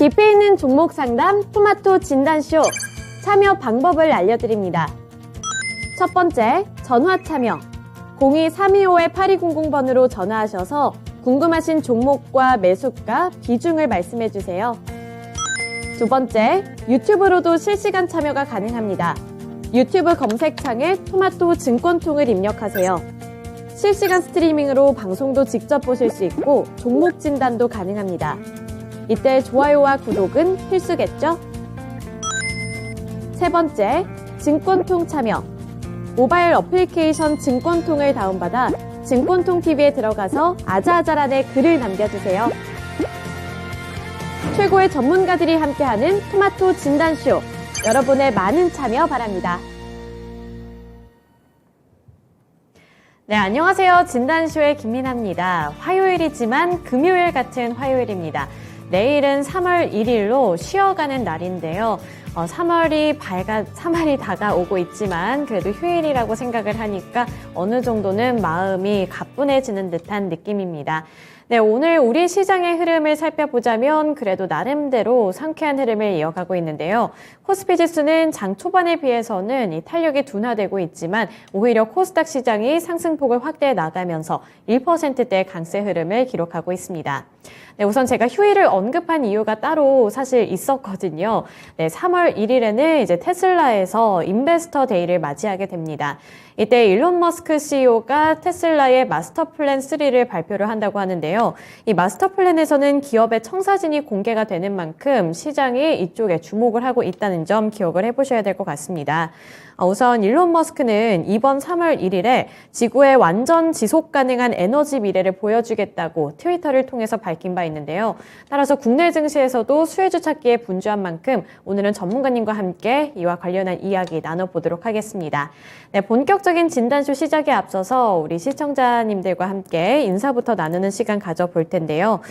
깊이 있는 종목 상담 토마토 진단쇼 참여 방법을 알려드립니다. 첫 번째, 전화 참여. 02-325-8200번으로 전화하셔서 궁금하신 종목과 매수가, 비중을 말씀해주세요. 두 번째, 유튜브로도 실시간 참여가 가능합니다. 유튜브 검색창에 토마토 증권통을 입력하세요. 실시간 스트리밍으로 방송도 직접 보실 수 있고 종목 진단도 가능합니다. 이때 좋아요와 구독은 필수겠죠? 세 번째, 증권통 참여. 모바일 어플리케이션 증권통을 다운받아 증권통 TV에 들어가서 아자아자란에 글을 남겨주세요. 최고의 전문가들이 함께하는 토마토 진단쇼. 여러분의 많은 참여 바랍니다. 네, 안녕하세요. 진단쇼의 김민아입니다. 화요일이지만 금요일 같은 화요일입니다. 내일은 3월 1일로 쉬어가는 날인데요. 3월이 다가오고 있지만 그래도 휴일이라고 생각을 하니까 어느 정도는 마음이 가뿐해지는 듯한 느낌입니다. 네, 오늘 우리 시장의 흐름을 살펴보자면 그래도 나름대로 상쾌한 흐름을 이어가고 있는데요. 코스피 지수는 장 초반에 비해서는 이 탄력이 둔화되고 있지만 오히려 코스닥 시장이 상승폭을 확대해 나가면서 1%대 강세 흐름을 기록하고 있습니다. 네, 우선 제가 휴일을 언급한 이유가 따로 사실 있었거든요. 네, 3월 1일에는 이제 테슬라에서 인베스터 데이를 맞이하게 됩니다. 이때 일론 머스크 CEO가 테슬라의 마스터 플랜 3를 발표를 한다고 하는데요. 이 마스터 플랜에서는 기업의 청사진이 공개가 되는 만큼 시장이 이쪽에 주목을 하고 있다는 점 기억을 해보셔야 될 것 같습니다. 우선 일론 머스크는 이번 3월 1일에 지구의 완전 지속 가능한 에너지 미래를 보여주겠다고 트위터를 통해서 밝힌 바 있는데요. 따라서 국내 증시에서도 수혜주 찾기에 분주한 만큼 오늘은 전문가님과 함께 이와 관련한 이야기 나눠보도록 하겠습니다. 네, 본격적인 진단쇼 시작에 앞서서 우리 시청자님들과 함께 인사부터 나누는 시간 가져볼 텐데요.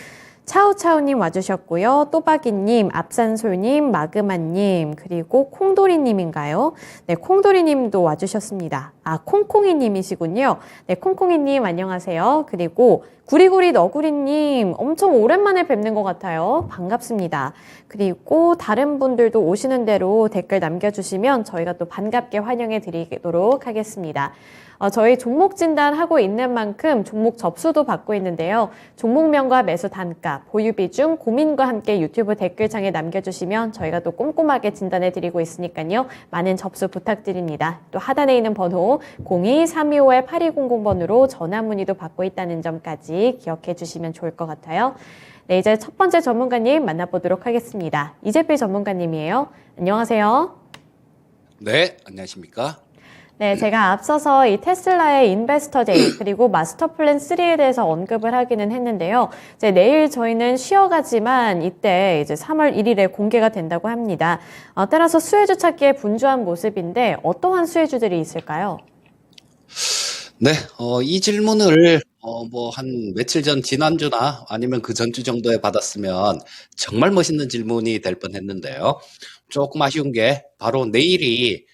차우차우님 와주셨고요. 또박이님, 앞산솔님, 마그마님, 그리고 콩도리님인가요? 네, 콩도리님도 와주셨습니다. 콩콩이님이시군요. 네, 콩콩이님 안녕하세요. 그리고 구리구리 너구리님 엄청 오랜만에 뵙는 것 같아요. 반갑습니다. 그리고 다른 분들도 오시는 대로 댓글 남겨주시면 저희가 또 반갑게 환영해 드리도록 하겠습니다. 저희 종목 진단하고 있는 만큼 종목 접수도 받고 있는데요. 종목명과 매수 단가, 보유 비중, 고민과 함께 유튜브 댓글창에 남겨주시면 저희가 또 꼼꼼하게 진단해 드리고 있으니까요. 많은 접수 부탁드립니다. 또 하단에 있는 번호 02-325-8200번으로 전화 문의도 받고 있다는 점까지 기억해 주시면 좋을 것 같아요. 네, 이제 첫 번째 전문가님 만나보도록 하겠습니다. 이재필 전문가님이에요. 안녕하세요. 네, 안녕하십니까? 네, 제가 앞서서 이 테슬라의 인베스터 데이 그리고 마스터 플랜 3에 대해서 언급을 하기는 했는데요. 이제 내일 저희는 쉬어가지만 이때 이제 3월 1일에 공개가 된다고 합니다. 따라서 수혜주 찾기에 분주한 모습인데 어떠한 수혜주들이 있을까요? 네, 이 질문을 한 며칠 전 지난주나 아니면 그 전주 정도에 받았으면 정말 멋있는 질문이 될 뻔했는데요. 조금 아쉬운 게 바로 내일이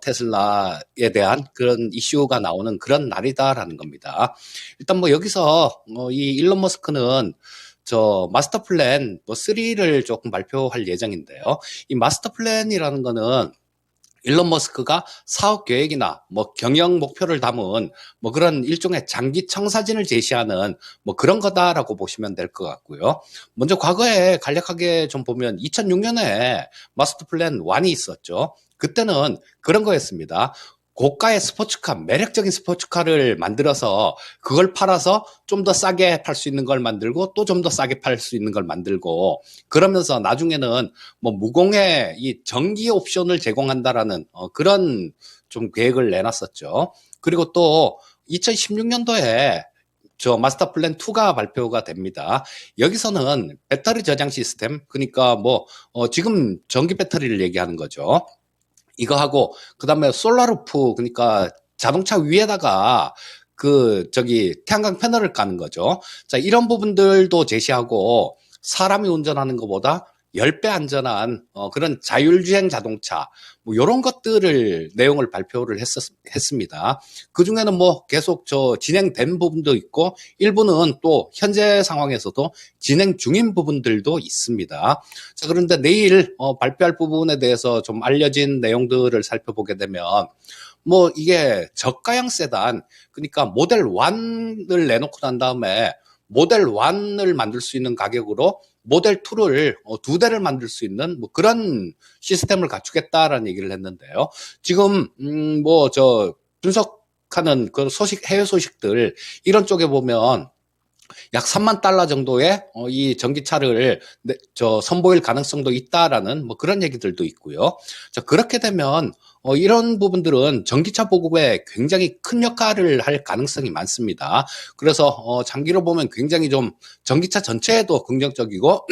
테슬라에 대한 그런 이슈가 나오는 그런 날이다라는 겁니다. 일단 여기서 이 일론 머스크는 저 마스터 플랜 3를 조금 발표할 예정인데요. 이 마스터 플랜이라는 거는 일론 머스크가 사업 계획이나 경영 목표를 담은 그런 일종의 장기 청사진을 제시하는 그런 거다라고 보시면 될 것 같고요. 먼저 과거에 간략하게 좀 보면 2006년에 마스터 플랜 1이 있었죠. 그때는 그런 거였습니다. 고가의 스포츠카, 매력적인 스포츠카를 만들어서 그걸 팔아서 좀 더 싸게 팔 수 있는 걸 만들고 또 좀 더 싸게 팔 수 있는 걸 만들고 그러면서 나중에는 무공해 이 전기 옵션을 제공한다라는 그런 좀 계획을 내놨었죠. 그리고 또 2016년도에 저 마스터 플랜 2가 발표가 됩니다. 여기서는 배터리 저장 시스템, 그러니까 지금 전기 배터리를 얘기하는 거죠. 이거 하고 그다음에 솔라루프, 그러니까 자동차 위에다가 태양광 패널을 까는 거죠. 자, 이런 부분들도 제시하고 사람이 운전하는 것보다 10배 안전한 그런 자율주행 자동차 뭐 이런 것들을 내용을 발표를 했습니다. 그중에는 뭐 계속 진행된 부분도 있고 일부는 또 현재 상황에서도 진행 중인 부분들도 있습니다. 자, 그런데 내일 발표할 부분에 대해서 좀 알려진 내용들을 살펴보게 되면 뭐 이게 저가형 세단, 그러니까 모델 1을 내놓고 난 다음에 모델 1을 만들 수 있는 가격으로 모델 2를 2대를 만들 수 있는 뭐 그런 시스템을 갖추겠다라는 얘기를 했는데요. 지금 뭐 분석하는 그 해외 소식들 이런 쪽에 보면 약 3만 달러 정도의 이 전기차를 선보일 가능성도 있다라는 뭐 그런 얘기들도 있고요. 자, 그렇게 되면 이런 부분들은 전기차 보급에 굉장히 큰 역할을 할 가능성이 많습니다. 그래서 장기로 보면 굉장히 좀 전기차 전체에도 긍정적이고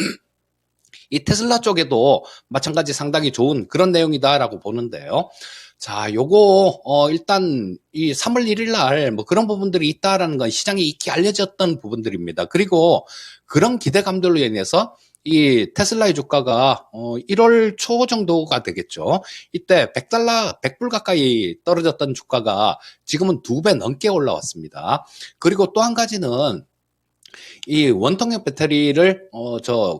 이 테슬라 쪽에도 마찬가지 상당히 좋은 그런 내용이다라고 보는데요. 자, 요거 일단 이 3월 1일 날 뭐 그런 부분들이 있다라는 건 시장에 익히 알려졌던 부분들입니다. 그리고 그런 기대감들로 인해서 이 테슬라의 주가가 1월 초 정도가 되겠죠. 이때 100불 가까이 떨어졌던 주가가 지금은 2배 넘게 올라왔습니다. 그리고 또 한 가지는 이 원통형 배터리를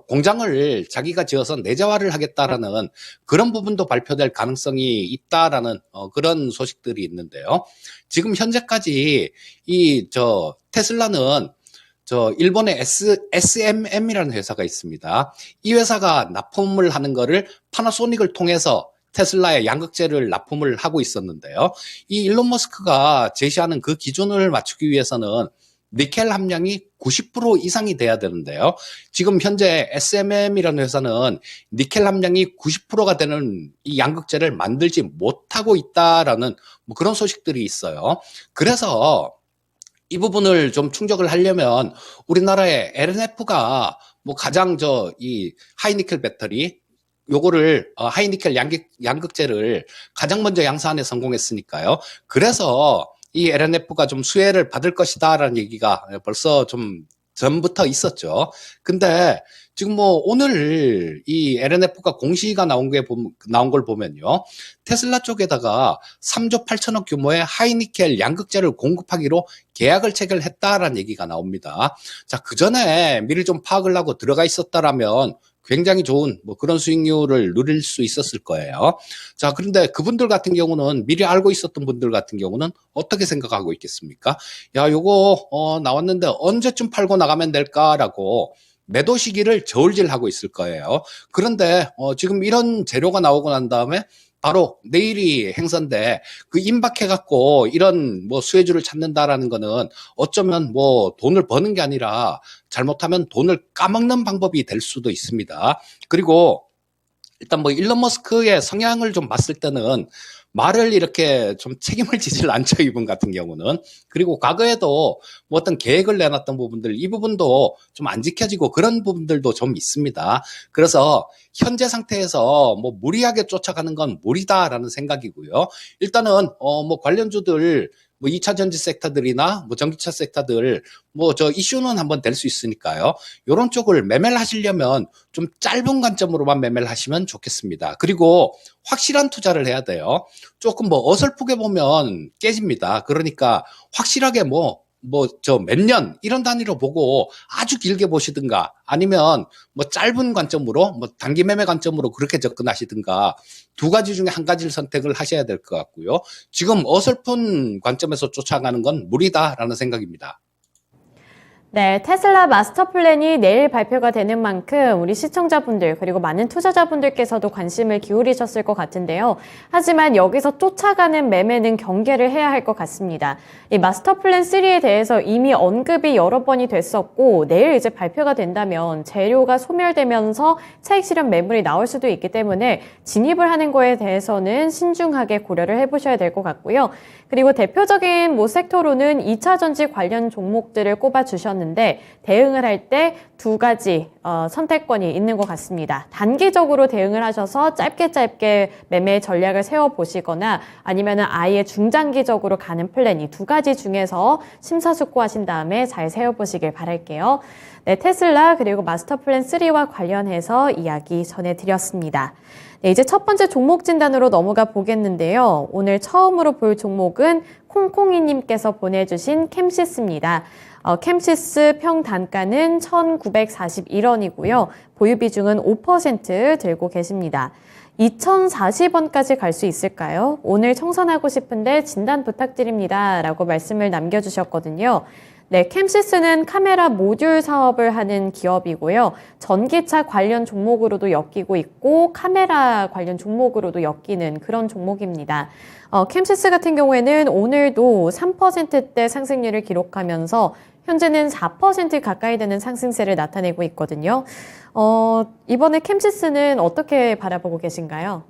공장을 자기가 지어서 내재화를 하겠다라는 그런 부분도 발표될 가능성이 있다라는 그런 소식들이 있는데요. 지금 현재까지 이 테슬라는 일본의 SMM이라는 회사가 있습니다. 이 회사가 납품을 하는 거를 파나소닉을 통해서 테슬라의 양극재를 납품을 하고 있었는데요. 이 일론 머스크가 제시하는 그 기준을 맞추기 위해서는 니켈 함량이 90% 이상이 돼야 되는데요. 지금 현재 SMM이라는 회사는 니켈 함량이 90%가 되는 이 양극재를 만들지 못하고 있다라는 뭐 그런 소식들이 있어요. 그래서 이 부분을 좀 충족을 하려면 우리나라의 LNF가 뭐 가장 이 하이니켈 배터리 요거를 하이니켈 양극재를 가장 먼저 양산에 성공했으니까요. 그래서 이 LNF가 좀 수혜를 받을 것이다라는 얘기가 벌써 좀 전부터 있었죠. 근데 지금 뭐 오늘 이 LNF가 공시가 나온 걸 보면요. 테슬라 쪽에다가 3조 8천억 규모의 하이니켈 양극재를 공급하기로 계약을 체결했다라는 얘기가 나옵니다. 자, 그 전에 미리 좀 파악을 하고 들어가 있었다라면 굉장히 좋은 뭐 그런 수익률을 누릴 수 있었을 거예요. 자, 그런데 그분들 같은 경우는 미리 알고 있었던 분들 같은 경우는 어떻게 생각하고 있겠습니까? 야, 요거 나왔는데 언제쯤 팔고 나가면 될까라고 매도 시기를 저울질하고 있을 거예요. 그런데 지금 이런 재료가 나오고 난 다음에 바로 내일이 행사인데 그 임박해갖고 이런 뭐 수혜주를 찾는다라는 거는 어쩌면 뭐 돈을 버는 게 아니라 잘못하면 돈을 까먹는 방법이 될 수도 있습니다. 그리고 일단 뭐 일론 머스크의 성향을 좀 봤을 때는 말을 이렇게 좀 책임을 지질 않죠, 이분 같은 경우는. 그리고 과거에도 뭐 어떤 계획을 내놨던 부분들, 이 부분도 좀 안 지켜지고 그런 부분들도 좀 있습니다. 그래서 현재 상태에서 뭐 무리하게 쫓아가는 건 무리다라는 생각이고요. 일단은 뭐 관련주들 뭐 2차 전지 섹터들이나 뭐 전기차 섹터들 뭐 이슈는 한번 될 수 있으니까요. 이런 쪽을 매매를 하시려면 좀 짧은 관점으로만 매매를 하시면 좋겠습니다. 그리고 확실한 투자를 해야 돼요. 조금 뭐 어설프게 보면 깨집니다. 그러니까 확실하게 몇 년 이런 단위로 보고 아주 길게 보시든가 아니면 뭐 짧은 관점으로 뭐 단기 매매 관점으로 그렇게 접근하시든가 두 가지 중에 한 가지를 선택을 하셔야 될 것 같고요. 지금 어설픈 관점에서 쫓아가는 건 무리다라는 생각입니다. 네, 테슬라 마스터 플랜이 내일 발표가 되는 만큼 우리 시청자분들 그리고 많은 투자자분들께서도 관심을 기울이셨을 것 같은데요. 하지만 여기서 쫓아가는 매매는 경계를 해야 할 것 같습니다. 이 마스터 플랜 3에 대해서 이미 언급이 여러 번이 됐었고 내일 이제 발표가 된다면 재료가 소멸되면서 차익 실현 매물이 나올 수도 있기 때문에 진입을 하는 거에 대해서는 신중하게 고려를 해보셔야 될 것 같고요. 그리고 대표적인 뭐 섹터로는 2차 전지 관련 종목들을 꼽아주셨는데 드렸는데 대응을 할 때 두 가지 선택권이 있는 것 같습니다. 단기적으로 대응을 하셔서 짧게 매매 전략을 세워보시거나 아니면 아예 중장기적으로 가는 플랜, 이 두 가지 중에서 심사숙고하신 다음에 잘 세워보시길 바랄게요. 네, 테슬라 그리고 마스터 플랜 3와 관련해서 이야기 전해드렸습니다. 네, 이제 첫 번째 종목 진단으로 넘어가 보겠는데요. 오늘 처음으로 볼 종목은 콩콩이님께서 보내주신 캠시스입니다. 캠시스 평단가는 1,941원이고요. 보유 비중은 5% 들고 계십니다. 2,040원까지 갈 수 있을까요? 오늘 청산하고 싶은데 진단 부탁드립니다. 라고 말씀을 남겨주셨거든요. 네, 캠시스는 카메라 모듈 사업을 하는 기업이고요. 전기차 관련 종목으로도 엮이고 있고 카메라 관련 종목으로도 엮이는 그런 종목입니다. 캠시스 같은 경우에는 오늘도 3%대 상승률을 기록하면서 현재는 4% 가까이 되는 상승세를 나타내고 있거든요. 이번에 캠시스는 어떻게 바라보고 계신가요?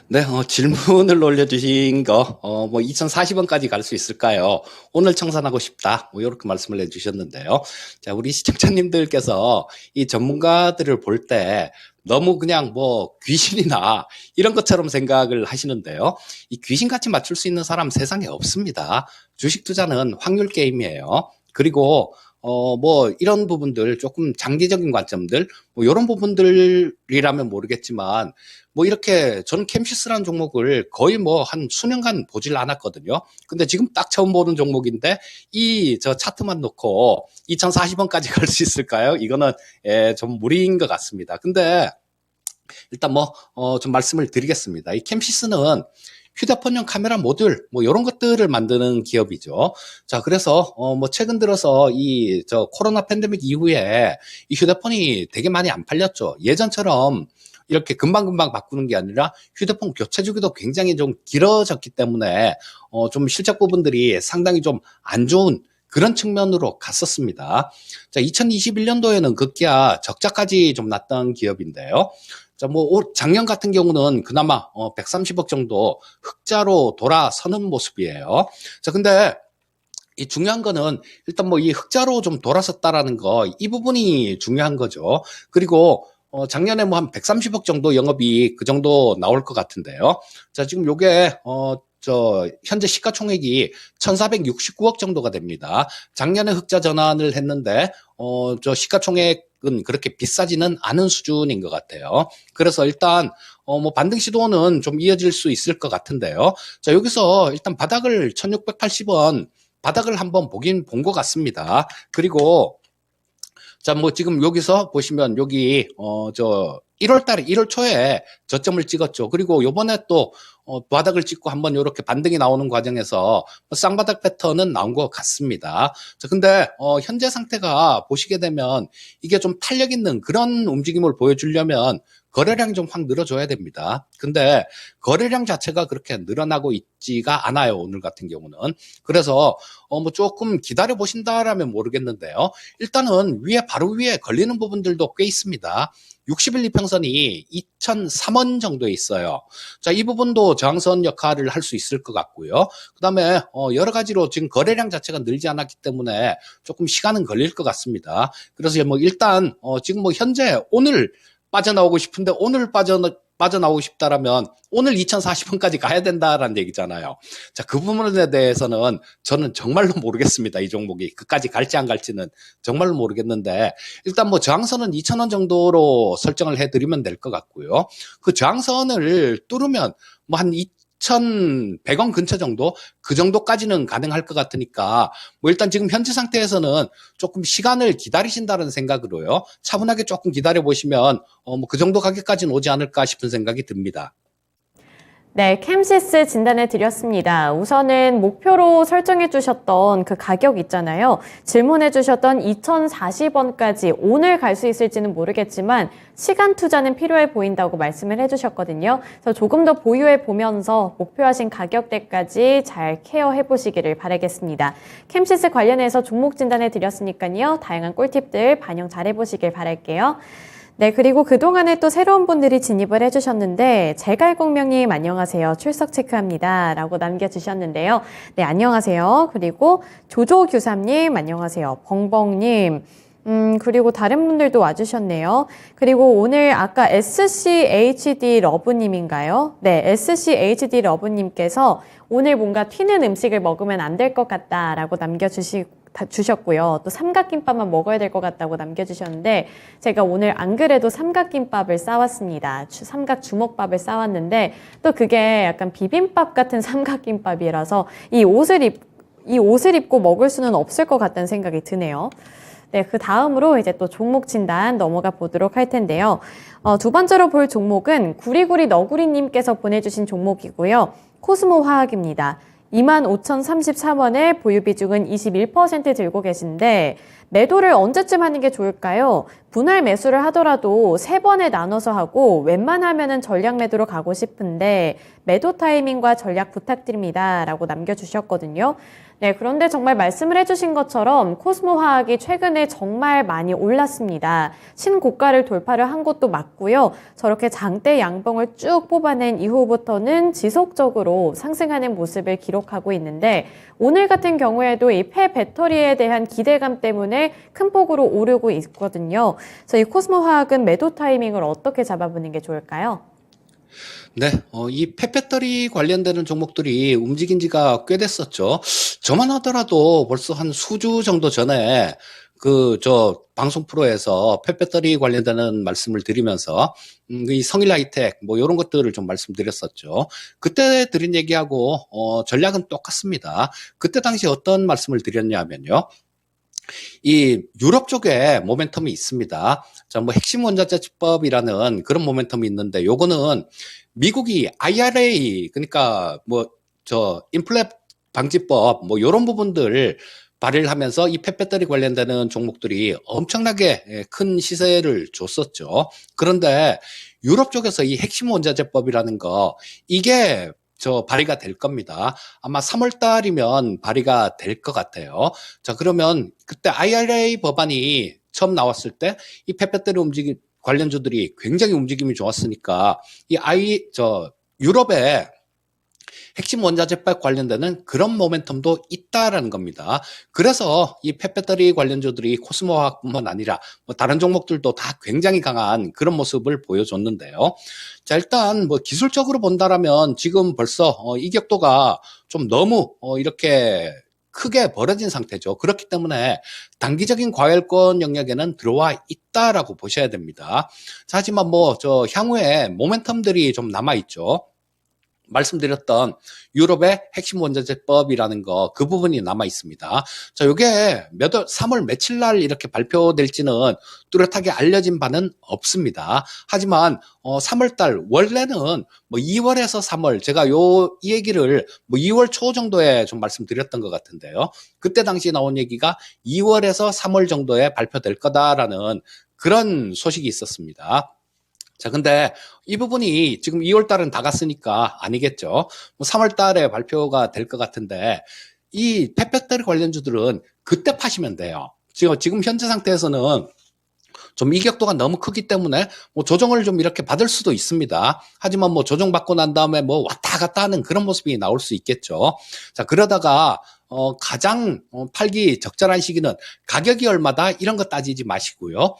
네, 질문을 올려주신 거, 2,040원까지 갈 수 있을까요? 오늘 청산하고 싶다. 이렇게 말씀을 해주셨는데요. 자, 우리 시청자님들께서 이 전문가들을 볼 때 너무 그냥 귀신이나 이런 것처럼 생각을 하시는데요. 이 귀신같이 맞출 수 있는 사람 세상에 없습니다. 주식 투자는 확률 게임이에요. 그리고 이런 부분들, 조금 장기적인 관점들, 이런 부분들이라면 모르겠지만, 이렇게, 저는 캠시스라는 종목을 거의 한 수년간 보질 않았거든요. 근데 지금 딱 처음 보는 종목인데, 저 차트만 놓고 2,040원까지 갈 수 있을까요? 이거는, 좀 무리인 것 같습니다. 근데, 일단 좀 말씀을 드리겠습니다. 이 캠시스는 휴대폰용 카메라 모듈, 이런 것들을 만드는 기업이죠. 자, 그래서, 최근 들어서 저 코로나 팬데믹 이후에 이 휴대폰이 되게 많이 안 팔렸죠. 예전처럼 이렇게 금방금방 바꾸는 게 아니라 휴대폰 교체 주기도 굉장히 좀 길어졌기 때문에, 좀 실적 부분들이 상당히 좀 안 좋은 그런 측면으로 갔었습니다. 자, 2021년도에는 급기야 적자까지 좀 났던 기업인데요. 자, 작년 같은 경우는 그나마 130억 정도 흑자로 돌아서는 모습이에요. 자, 근데 이 중요한 거는 일단 이 흑자로 좀 돌아섰다라는 거, 이 부분이 중요한 거죠. 그리고 작년에 한 130억 정도 영업이익 그 정도 나올 것 같은데요. 자, 지금 요게 현재 시가총액이 1,469억 정도가 됩니다. 작년에 흑자 전환을 했는데, 시가총액은 그렇게 비싸지는 않은 수준인 것 같아요. 그래서 일단, 반등 시도는 좀 이어질 수 있을 것 같은데요. 자, 여기서 일단 바닥을 1,680원, 바닥을 한번 보긴 본 것 같습니다. 그리고, 자, 지금 여기서 보시면 여기, 1월 초에 저점을 찍었죠. 그리고 요번에 또, 바닥을 찍고 한번 이렇게 반등이 나오는 과정에서 쌍바닥 패턴은 나온 것 같습니다. 자, 근데, 현재 상태가 보시게 되면 이게 좀 탄력 있는 그런 움직임을 보여주려면 거래량이 좀 확 늘어줘야 됩니다. 근데 거래량 자체가 그렇게 늘어나고 있지가 않아요. 오늘 같은 경우는. 그래서 조금 기다려 보신다라면 모르겠는데요. 일단은 바로 위에 걸리는 부분들도 꽤 있습니다. 60일 이평선이 2,003원 정도에 있어요. 자, 이 부분도 저항선 역할을 할 수 있을 것 같고요. 그 다음에 여러 가지로 지금 거래량 자체가 늘지 않았기 때문에 조금 시간은 걸릴 것 같습니다. 그래서 일단 지금 현재 오늘 빠져나오고 싶은데 오늘 빠져나오고 싶다라면 오늘 2,040원까지 가야 된다라는 얘기잖아요. 자, 그 부분에 대해서는 저는 정말로 모르겠습니다. 이 종목이 끝까지 갈지 안 갈지는 정말로 모르겠는데 일단 저항선은 2,000원 정도로 설정을 해드리면 될 것 같고요. 그 저항선을 뚫으면 한 2,100원 근처 정도? 그 정도까지는 가능할 것 같으니까, 일단 지금 현재 상태에서는 조금 시간을 기다리신다는 생각으로요. 차분하게 조금 기다려보시면, 그 정도 가격까지는 오지 않을까 싶은 생각이 듭니다. 네, 캠시스 진단해 드렸습니다. 우선은 목표로 설정해 주셨던 그 가격 있잖아요. 질문해 주셨던 2,040원까지 오늘 갈 수 있을지는 모르겠지만 시간 투자는 필요해 보인다고 말씀을 해 주셨거든요. 그래서 조금 더 보유해 보면서 목표하신 가격대까지 잘 케어해 보시기를 바라겠습니다. 캠시스 관련해서 종목 진단해 드렸으니까요. 다양한 꿀팁들 반영 잘 해보시길 바랄게요. 네, 그리고 그동안에 또 새로운 분들이 진입을 해주셨는데, 제갈공명님 안녕하세요. 출석 체크합니다. 라고 남겨주셨는데요. 네, 안녕하세요. 그리고 조조규삼님 안녕하세요. 벙벙님. 그리고 다른 분들도 와주셨네요. 그리고 오늘 아까 SCHD 러브님인가요? 네, SCHD 러브님께서 오늘 뭔가 튀는 음식을 먹으면 안 될 것 같다라고 주셨고요. 또 삼각김밥만 먹어야 될 것 같다고 남겨주셨는데 제가 오늘 안 그래도 삼각김밥을 싸왔습니다. 삼각 주먹밥을 싸왔는데 또 그게 약간 비빔밥 같은 삼각김밥이라서 이 옷을 입고 먹을 수는 없을 것 같다는 생각이 드네요. 네, 그 다음으로 이제 또 종목 진단 넘어가 보도록 할 텐데요. 두 번째로 볼 종목은 구리구리 너구리님께서 보내주신 종목이고요. 코스모 화학입니다. 25,033원에 보유 비중은 21% 들고 계신데 매도를 언제쯤 하는 게 좋을까요? 분할 매수를 하더라도 3번에 나눠서 하고 웬만하면은 전략 매도로 가고 싶은데 매도 타이밍과 전략 부탁드립니다. 라고 남겨주셨거든요. 네, 그런데 정말 말씀을 해주신 것처럼 코스모 화학이 최근에 정말 많이 올랐습니다. 신고가를 돌파를 한 것도 맞고요. 저렇게 장대 양봉을 쭉 뽑아낸 이후부터는 지속적으로 상승하는 모습을 기록하고 있는데 오늘 같은 경우에도 이 폐배터리에 대한 기대감 때문에 큰 폭으로 오르고 있거든요. 그래서 이 코스모 화학은 매도 타이밍을 어떻게 잡아보는 게 좋을까요? 네, 이 폐배터리 관련되는 종목들이 움직인 지가 꽤 됐었죠. 저만 하더라도 벌써 한 수주 정도 전에 방송 프로에서 폐배터리 관련되는 말씀을 드리면서, 이 성일 하이텍, 뭐, 요런 것들을 좀 말씀드렸었죠. 그때 드린 얘기하고, 전략은 똑같습니다. 그때 당시 어떤 말씀을 드렸냐면요. 이 유럽 쪽에 모멘텀이 있습니다. 자, 뭐 핵심 원자재법이라는 그런 모멘텀이 있는데 요거는 미국이 IRA 그러니까 뭐 인플레 방지법 뭐 요런 부분들 발의를 하면서 이 폐배터리 관련되는 종목들이 엄청나게 큰 시세를 줬었죠. 그런데 유럽 쪽에서 이 핵심 원자재법이라는 거 이게 발의가 될 겁니다. 아마 3월 달이면 발의가 될 것 같아요. 자, 그러면 그때 IRA 법안이 처음 나왔을 때 이 폐배터리 관련주들이 굉장히 움직임이 좋았으니까 유럽에 핵심 원자재법 관련되는 그런 모멘텀도 있다라는 겁니다. 그래서 이 폐배터리 관련주들이 코스모화학뿐만 아니라 뭐 다른 종목들도 다 굉장히 강한 그런 모습을 보여줬는데요. 자, 일단 뭐 기술적으로 본다라면 지금 벌써 이격도가 좀 너무 이렇게 크게 벌어진 상태죠. 그렇기 때문에 단기적인 과열권 영역에는 들어와 있다라고 보셔야 됩니다. 자, 하지만 향후에 모멘텀들이 좀 남아있죠. 말씀드렸던 유럽의 핵심 원자재법이라는 그 부분이 남아 있습니다. 자, 요게 3월 며칠 날 이렇게 발표될지는 뚜렷하게 알려진 바는 없습니다. 하지만 3월 달 원래는 뭐 2월에서 3월 제가 이 얘기를 뭐 2월 초 정도에 좀 말씀드렸던 것 같은데요. 그때 당시 나온 얘기가 2월에서 3월 정도에 발표될 거다라는 그런 소식이 있었습니다. 자, 근데 이 부분이 지금 2월 달은 다 갔으니까 아니겠죠. 뭐 3월 달에 발표가 될 것 같은데 이 폐배터리 관련주들은 그때 파시면 돼요. 지금 현재 상태에서는 좀 이격도가 너무 크기 때문에 뭐 조정을 좀 이렇게 받을 수도 있습니다. 하지만 뭐 조정받고 난 다음에 뭐 왔다 갔다 하는 그런 모습이 나올 수 있겠죠. 자, 그러다가 가장 팔기 적절한 시기는 가격이 얼마다 이런 거 따지지 마시고요.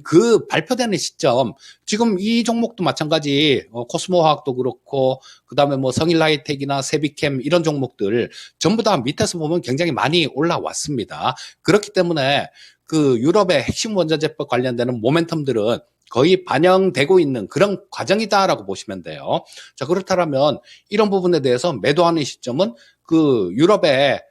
그 발표되는 시점, 지금 이 종목도 마찬가지, 코스모 화학도 그렇고, 그 다음에 뭐 성일 하이텍이나 세비캠 이런 종목들 전부 다 밑에서 보면 굉장히 많이 올라왔습니다. 그렇기 때문에 그 유럽의 핵심 원자재법 관련되는 모멘텀들은 거의 반영되고 있는 그런 과정이다라고 보시면 돼요. 자, 그렇다면 이런 부분에 대해서 매도하는 시점은 그 유럽의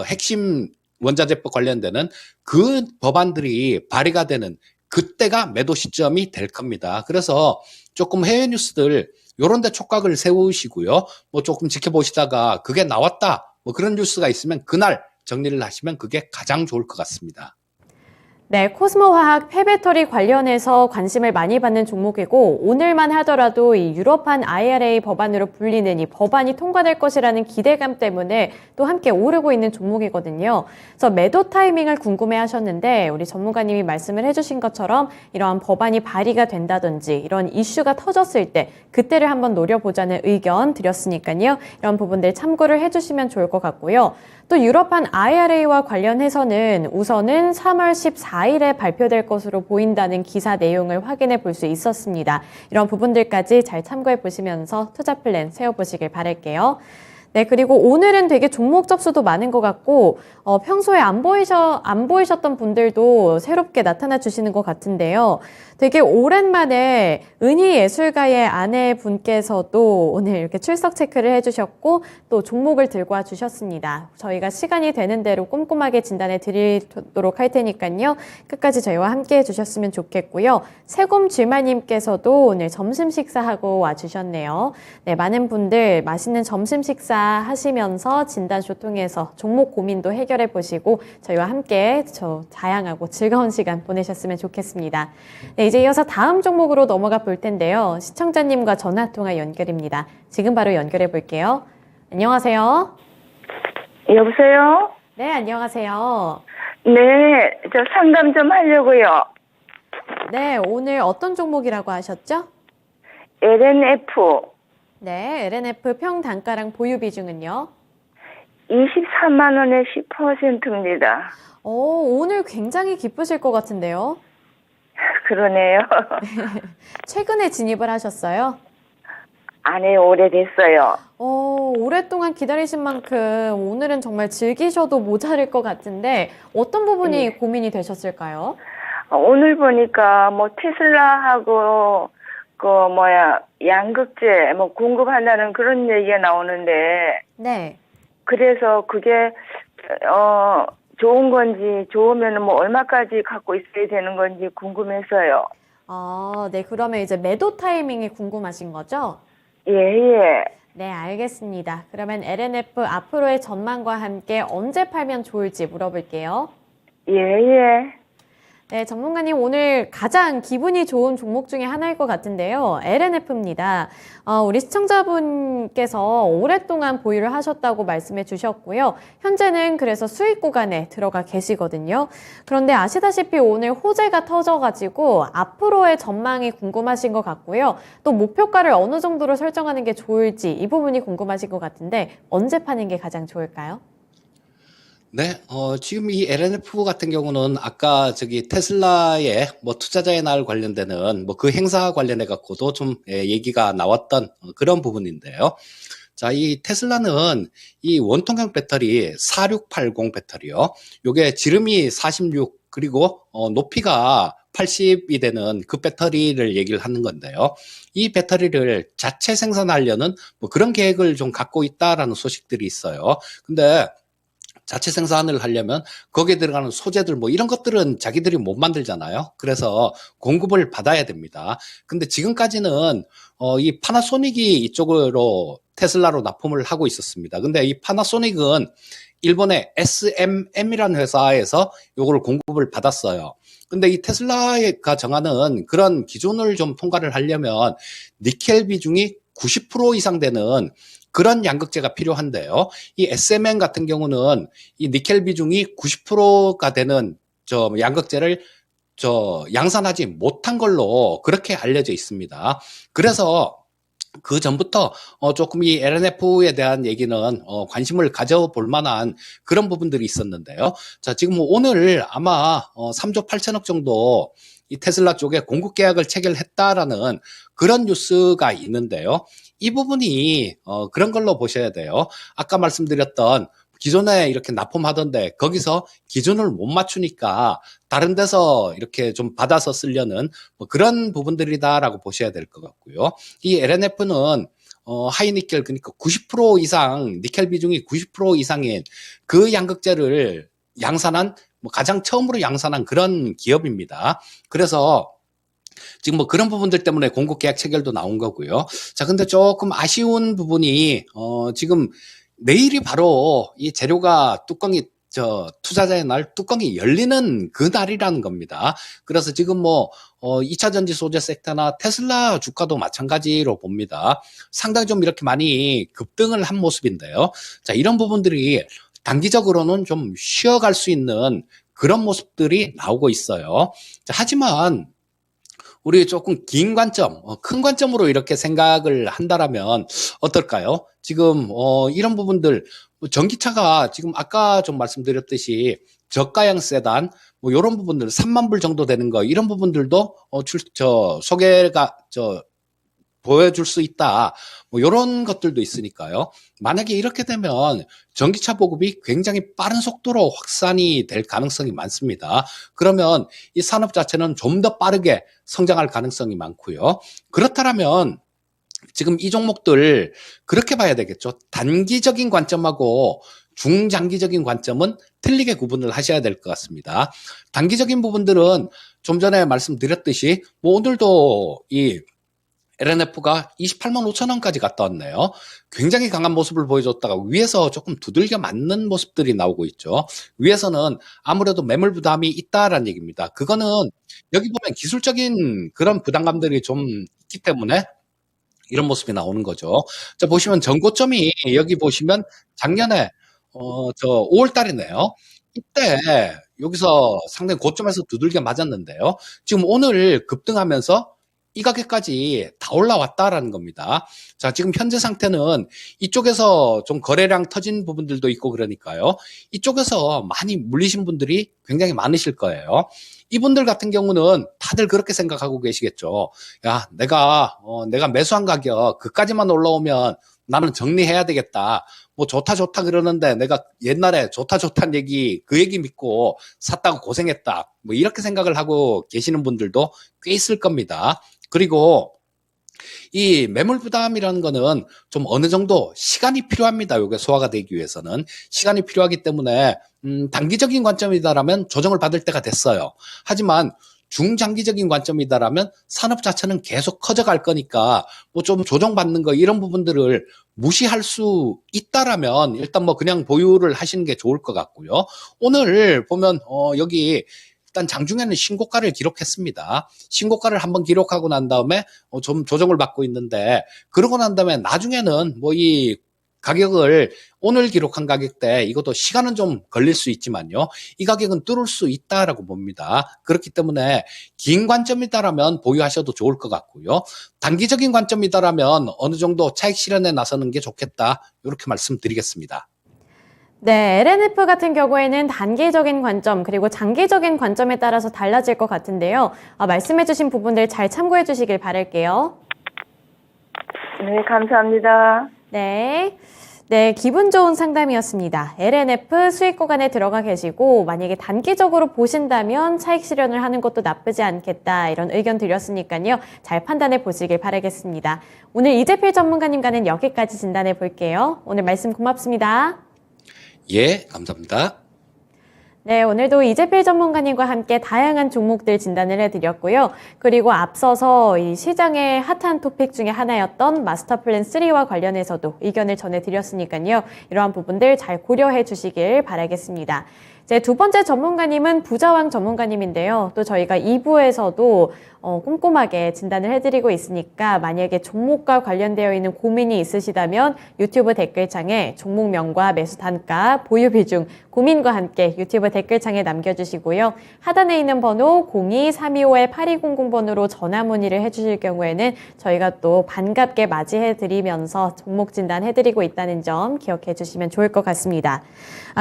핵심 원자재법 관련되는 그 법안들이 발의가 되는 그때가 매도 시점이 될 겁니다. 그래서 조금 해외 뉴스들 요런 데 촉각을 세우시고요. 뭐 조금 지켜보시다가 그게 나왔다. 뭐 그런 뉴스가 있으면 그날 정리를 하시면 그게 가장 좋을 것 같습니다. 네, 코스모화학 폐배터리 관련해서 관심을 많이 받는 종목이고 오늘만 하더라도 이 유럽판 IRA 법안으로 불리는 이 법안이 통과될 것이라는 기대감 때문에 또 함께 오르고 있는 종목이거든요. 그래서 매도 타이밍을 궁금해 하셨는데 우리 전문가님이 말씀을 해주신 것처럼 이러한 법안이 발의가 된다든지 이런 이슈가 터졌을 때 그때를 한번 노려보자는 의견 드렸으니까요. 이런 부분들 참고를 해주시면 좋을 것 같고요. 또 유럽판 IRA와 관련해서는 우선은 3월 14일에 발표될 것으로 보인다는 기사 내용을 확인해 볼 수 있었습니다. 이런 부분들까지 잘 참고해 보시면서 투자 플랜 세워보시길 바랄게요. 네, 그리고 오늘은 되게 종목 접수도 많은 것 같고, 평소에 안 보이셨던 분들도 새롭게 나타나 주시는 것 같은데요. 되게 오랜만에 은희예술가의 아내분께서도 오늘 이렇게 출석 체크를 해주셨고, 또 종목을 들고 와 주셨습니다. 저희가 시간이 되는 대로 꼼꼼하게 진단해 드리도록 할 테니까요. 끝까지 저희와 함께 해주셨으면 좋겠고요. 세곰쥐마님께서도 오늘 점심 식사하고 와 주셨네요. 네, 많은 분들 맛있는 점심 식사 하시면서 진단쇼 통해서 종목 고민도 해결해 보시고 저희와 함께 다양하고 즐거운 시간 보내셨으면 좋겠습니다. 네, 이제 이어서 다음 종목으로 넘어가 볼 텐데요. 시청자님과 전화 통화 연결입니다. 지금 바로 연결해 볼게요. 안녕하세요. 여보세요? 네, 안녕하세요. 네, 저 상담 좀 하려고요. 네, 오늘 어떤 종목이라고 하셨죠? LNF 네, LNF 평단가랑 보유 비중은요? 24만 원에 10%입니다. 오늘 굉장히 기쁘실 것 같은데요. 그러네요. 최근에 진입을 하셨어요? 안 해 오래됐어요. 오랫동안 기다리신 만큼 오늘은 정말 즐기셔도 모자랄 것 같은데 어떤 부분이 고민이 되셨을까요? 오늘 보니까 뭐 테슬라하고 양극재 공급한다는 그런 얘기가 나오는데 네. 그래서 그게 좋은 건지 좋으면 뭐 얼마까지 갖고 있어야 되는 건지 궁금해서요. 네. 그러면 이제 매도 타이밍이 궁금하신 거죠? 예. 네, 알겠습니다. 그러면 LNF 앞으로의 전망과 함께 언제 팔면 좋을지 물어볼게요. 예. 네, 전문가님 오늘 가장 기분이 좋은 종목 중에 하나일 것 같은데요. LNF입니다. 우리 시청자분께서 오랫동안 보유를 하셨다고 말씀해 주셨고요. 현재는 그래서 수익 구간에 들어가 계시거든요. 그런데 아시다시피 오늘 호재가 터져가지고 앞으로의 전망이 궁금하신 것 같고요. 또 목표가를 어느 정도로 설정하는 게 좋을지 이 부분이 궁금하신 것 같은데 언제 파는 게 가장 좋을까요? 네, 지금 이 LNF 같은 경우는 아까 저기 테슬라의 뭐 투자자의 날 관련되는 뭐 그 행사 관련해 갖고도 좀 얘기가 나왔던 그런 부분인데요. 자, 이 테슬라는 이 원통형 배터리 4680 배터리요. 요게 지름이 46 그리고 높이가 80이 되는 그 배터리를 얘기를 하는 건데요. 이 배터리를 자체 생산하려는 뭐 그런 계획을 좀 갖고 있다라는 소식들이 있어요. 근데 자체 생산을 하려면 거기에 들어가는 소재들 뭐 이런 것들은 자기들이 못 만들잖아요. 그래서 공급을 받아야 됩니다. 근데 지금까지는 이 파나소닉이 이쪽으로 테슬라로 납품을 하고 있었습니다. 근데 이 파나소닉은 일본의 SMM이라는 회사에서 요거를 공급을 받았어요. 근데 이 테슬라가 정하는 그런 기준을 좀 통과를 하려면 니켈 비중이 90% 이상 되는 그런 양극재가 필요한데요. 이 SMN 같은 경우는 이 니켈 비중이 90%가 되는 양극재를 양산하지 못한 걸로 그렇게 알려져 있습니다. 그래서 그 전부터 조금 이 LNF에 대한 얘기는 관심을 가져볼 만한 그런 부분들이 있었는데요. 자, 지금 오늘 아마 3조 8천억 정도 이 테슬라 쪽에 공급 계약을 체결했다라는 그런 뉴스가 있는데요. 이 부분이 그런 걸로 보셔야 돼요. 아까 말씀드렸던 기존에 이렇게 납품하던데 거기서 기준을 못 맞추니까 다른 데서 이렇게 좀 받아서 쓰려는 뭐 그런 부분들이다라고 보셔야 될 것 같고요. 이 LNF는 하이니켈 그러니까 90% 이상 니켈 비중이 90% 이상인 그 양극재를 양산한 뭐 가장 처음으로 양산한 그런 기업입니다. 그래서 지금 뭐 그런 부분들 때문에 공급 계약 체결도 나온 거고요. 자, 근데 조금 아쉬운 부분이 지금 내일이 바로 이 재료가 뚜껑이 투자자의 날 뚜껑이 열리는 그 날이라는 겁니다. 그래서 지금 2차 전지 소재 섹터나 테슬라 주가도 마찬가지로 봅니다. 상당히 좀 이렇게 많이 급등을 한 모습인데요. 자, 이런 부분들이 단기적으로는 좀 쉬어갈 수 있는 그런 모습들이 나오고 있어요. 자, 하지만 우리 조금 긴 관점, 큰 관점으로 이렇게 생각을 한다라면 어떨까요? 지금 이런 부분들, 전기차가 지금 아까 좀 말씀드렸듯이 저가형 세단, 이런 부분들 3만 불 정도 되는 거, 이런 부분들도 소개가 보여줄 수 있다. 이런 것들도 있으니까요. 만약에 이렇게 되면 전기차 보급이 굉장히 빠른 속도로 확산이 될 가능성이 많습니다. 그러면 이 산업 자체는 좀 더 빠르게 성장할 가능성이 많고요. 그렇다면 지금 이 종목들 그렇게 봐야 되겠죠. 단기적인 관점하고 중장기적인 관점은 틀리게 구분을 하셔야 될 것 같습니다. 단기적인 부분들은 좀 전에 말씀드렸듯이 오늘도 이 LNF가 28만 5천 원까지 갔다 왔네요. 굉장히 강한 모습을 보여줬다가 위에서 조금 두들겨 맞는 모습들이 나오고 있죠. 위에서는 아무래도 매물 부담이 있다라는 얘기입니다. 그거는 여기 보면 기술적인 그런 부담감들이 좀 있기 때문에 이런 모습이 나오는 거죠. 자, 보시면 전고점이 여기 보시면 작년에 5월 달이네요. 이때 여기서 상당히 고점에서 두들겨 맞았는데요. 지금 오늘 급등하면서 이 가격까지 다 올라왔다라는 겁니다. 자, 지금 현재 상태는 이쪽에서 좀 거래량 터진 부분들도 있고 그러니까요. 이쪽에서 많이 물리신 분들이 굉장히 많으실 거예요. 이분들 같은 경우는 다들 그렇게 생각하고 계시겠죠. 야, 내가 매수한 가격 그까지만 올라오면 나는 정리해야 되겠다. 좋다 그러는데 내가 옛날에 좋다는 얘기, 그 얘기 믿고 샀다고 고생했다. 이렇게 생각을 하고 계시는 분들도 꽤 있을 겁니다. 그리고 이 매물 부담이라는 거는 좀 어느 정도 시간이 필요합니다. 이게 소화가 되기 위해서는 시간이 필요하기 때문에 단기적인 관점이다라면 조정을 받을 때가 됐어요. 하지만 중장기적인 관점이다라면 산업 자체는 계속 커져갈 거니까 좀 조정받는 거 이런 부분들을 무시할 수 있다라면 일단 그냥 보유를 하시는 게 좋을 것 같고요. 오늘 보면 여기 일단 장중에는 신고가를 기록했습니다. 신고가를 한번 기록하고 난 다음에 좀 조정을 받고 있는데 그러고 난 다음에 나중에는 이 가격을 오늘 기록한 가격대 이것도 시간은 좀 걸릴 수 있지만요. 이 가격은 뚫을 수 있다라고 봅니다. 그렇기 때문에 긴 관점이다라면 보유하셔도 좋을 것 같고요. 단기적인 관점이다라면 어느 정도 차익 실현에 나서는 게 좋겠다. 이렇게 말씀드리겠습니다. 네, LNF 같은 경우에는 단기적인 관점 그리고 장기적인 관점에 따라서 달라질 것 같은데요. 말씀해주신 부분들 잘 참고해 주시길 바랄게요. 네, 감사합니다. 네, 기분 좋은 상담이었습니다. LNF 수익 구간에 들어가 계시고 만약에 단기적으로 보신다면 차익 실현을 하는 것도 나쁘지 않겠다 이런 의견 드렸으니까요. 잘 판단해 보시길 바라겠습니다. 오늘 이재필 전문가님과는 여기까지 진단해 볼게요. 오늘 말씀 고맙습니다. 예, 감사합니다. 네, 오늘도 이재필 전문가님과 함께 다양한 종목들 진단을 해드렸고요. 그리고 앞서서 이 시장의 핫한 토픽 중에 하나였던 마스터 플랜 3와 관련해서도 의견을 전해드렸으니까요. 이러한 부분들 잘 고려해 주시길 바라겠습니다. 제 두 번째 전문가님은 부자왕 전문가님인데요. 또 저희가 2부에서도 꼼꼼하게 진단을 해드리고 있으니까 만약에 종목과 관련되어 있는 고민이 있으시다면 유튜브 댓글창에 종목명과 매수 단가, 보유 비중, 고민과 함께 유튜브 댓글창에 남겨주시고요. 하단에 있는 번호 02-325-8200번으로 전화 문의를 해주실 경우에는 저희가 또 반갑게 맞이해드리면서 종목 진단해드리고 있다는 점 기억해 주시면 좋을 것 같습니다.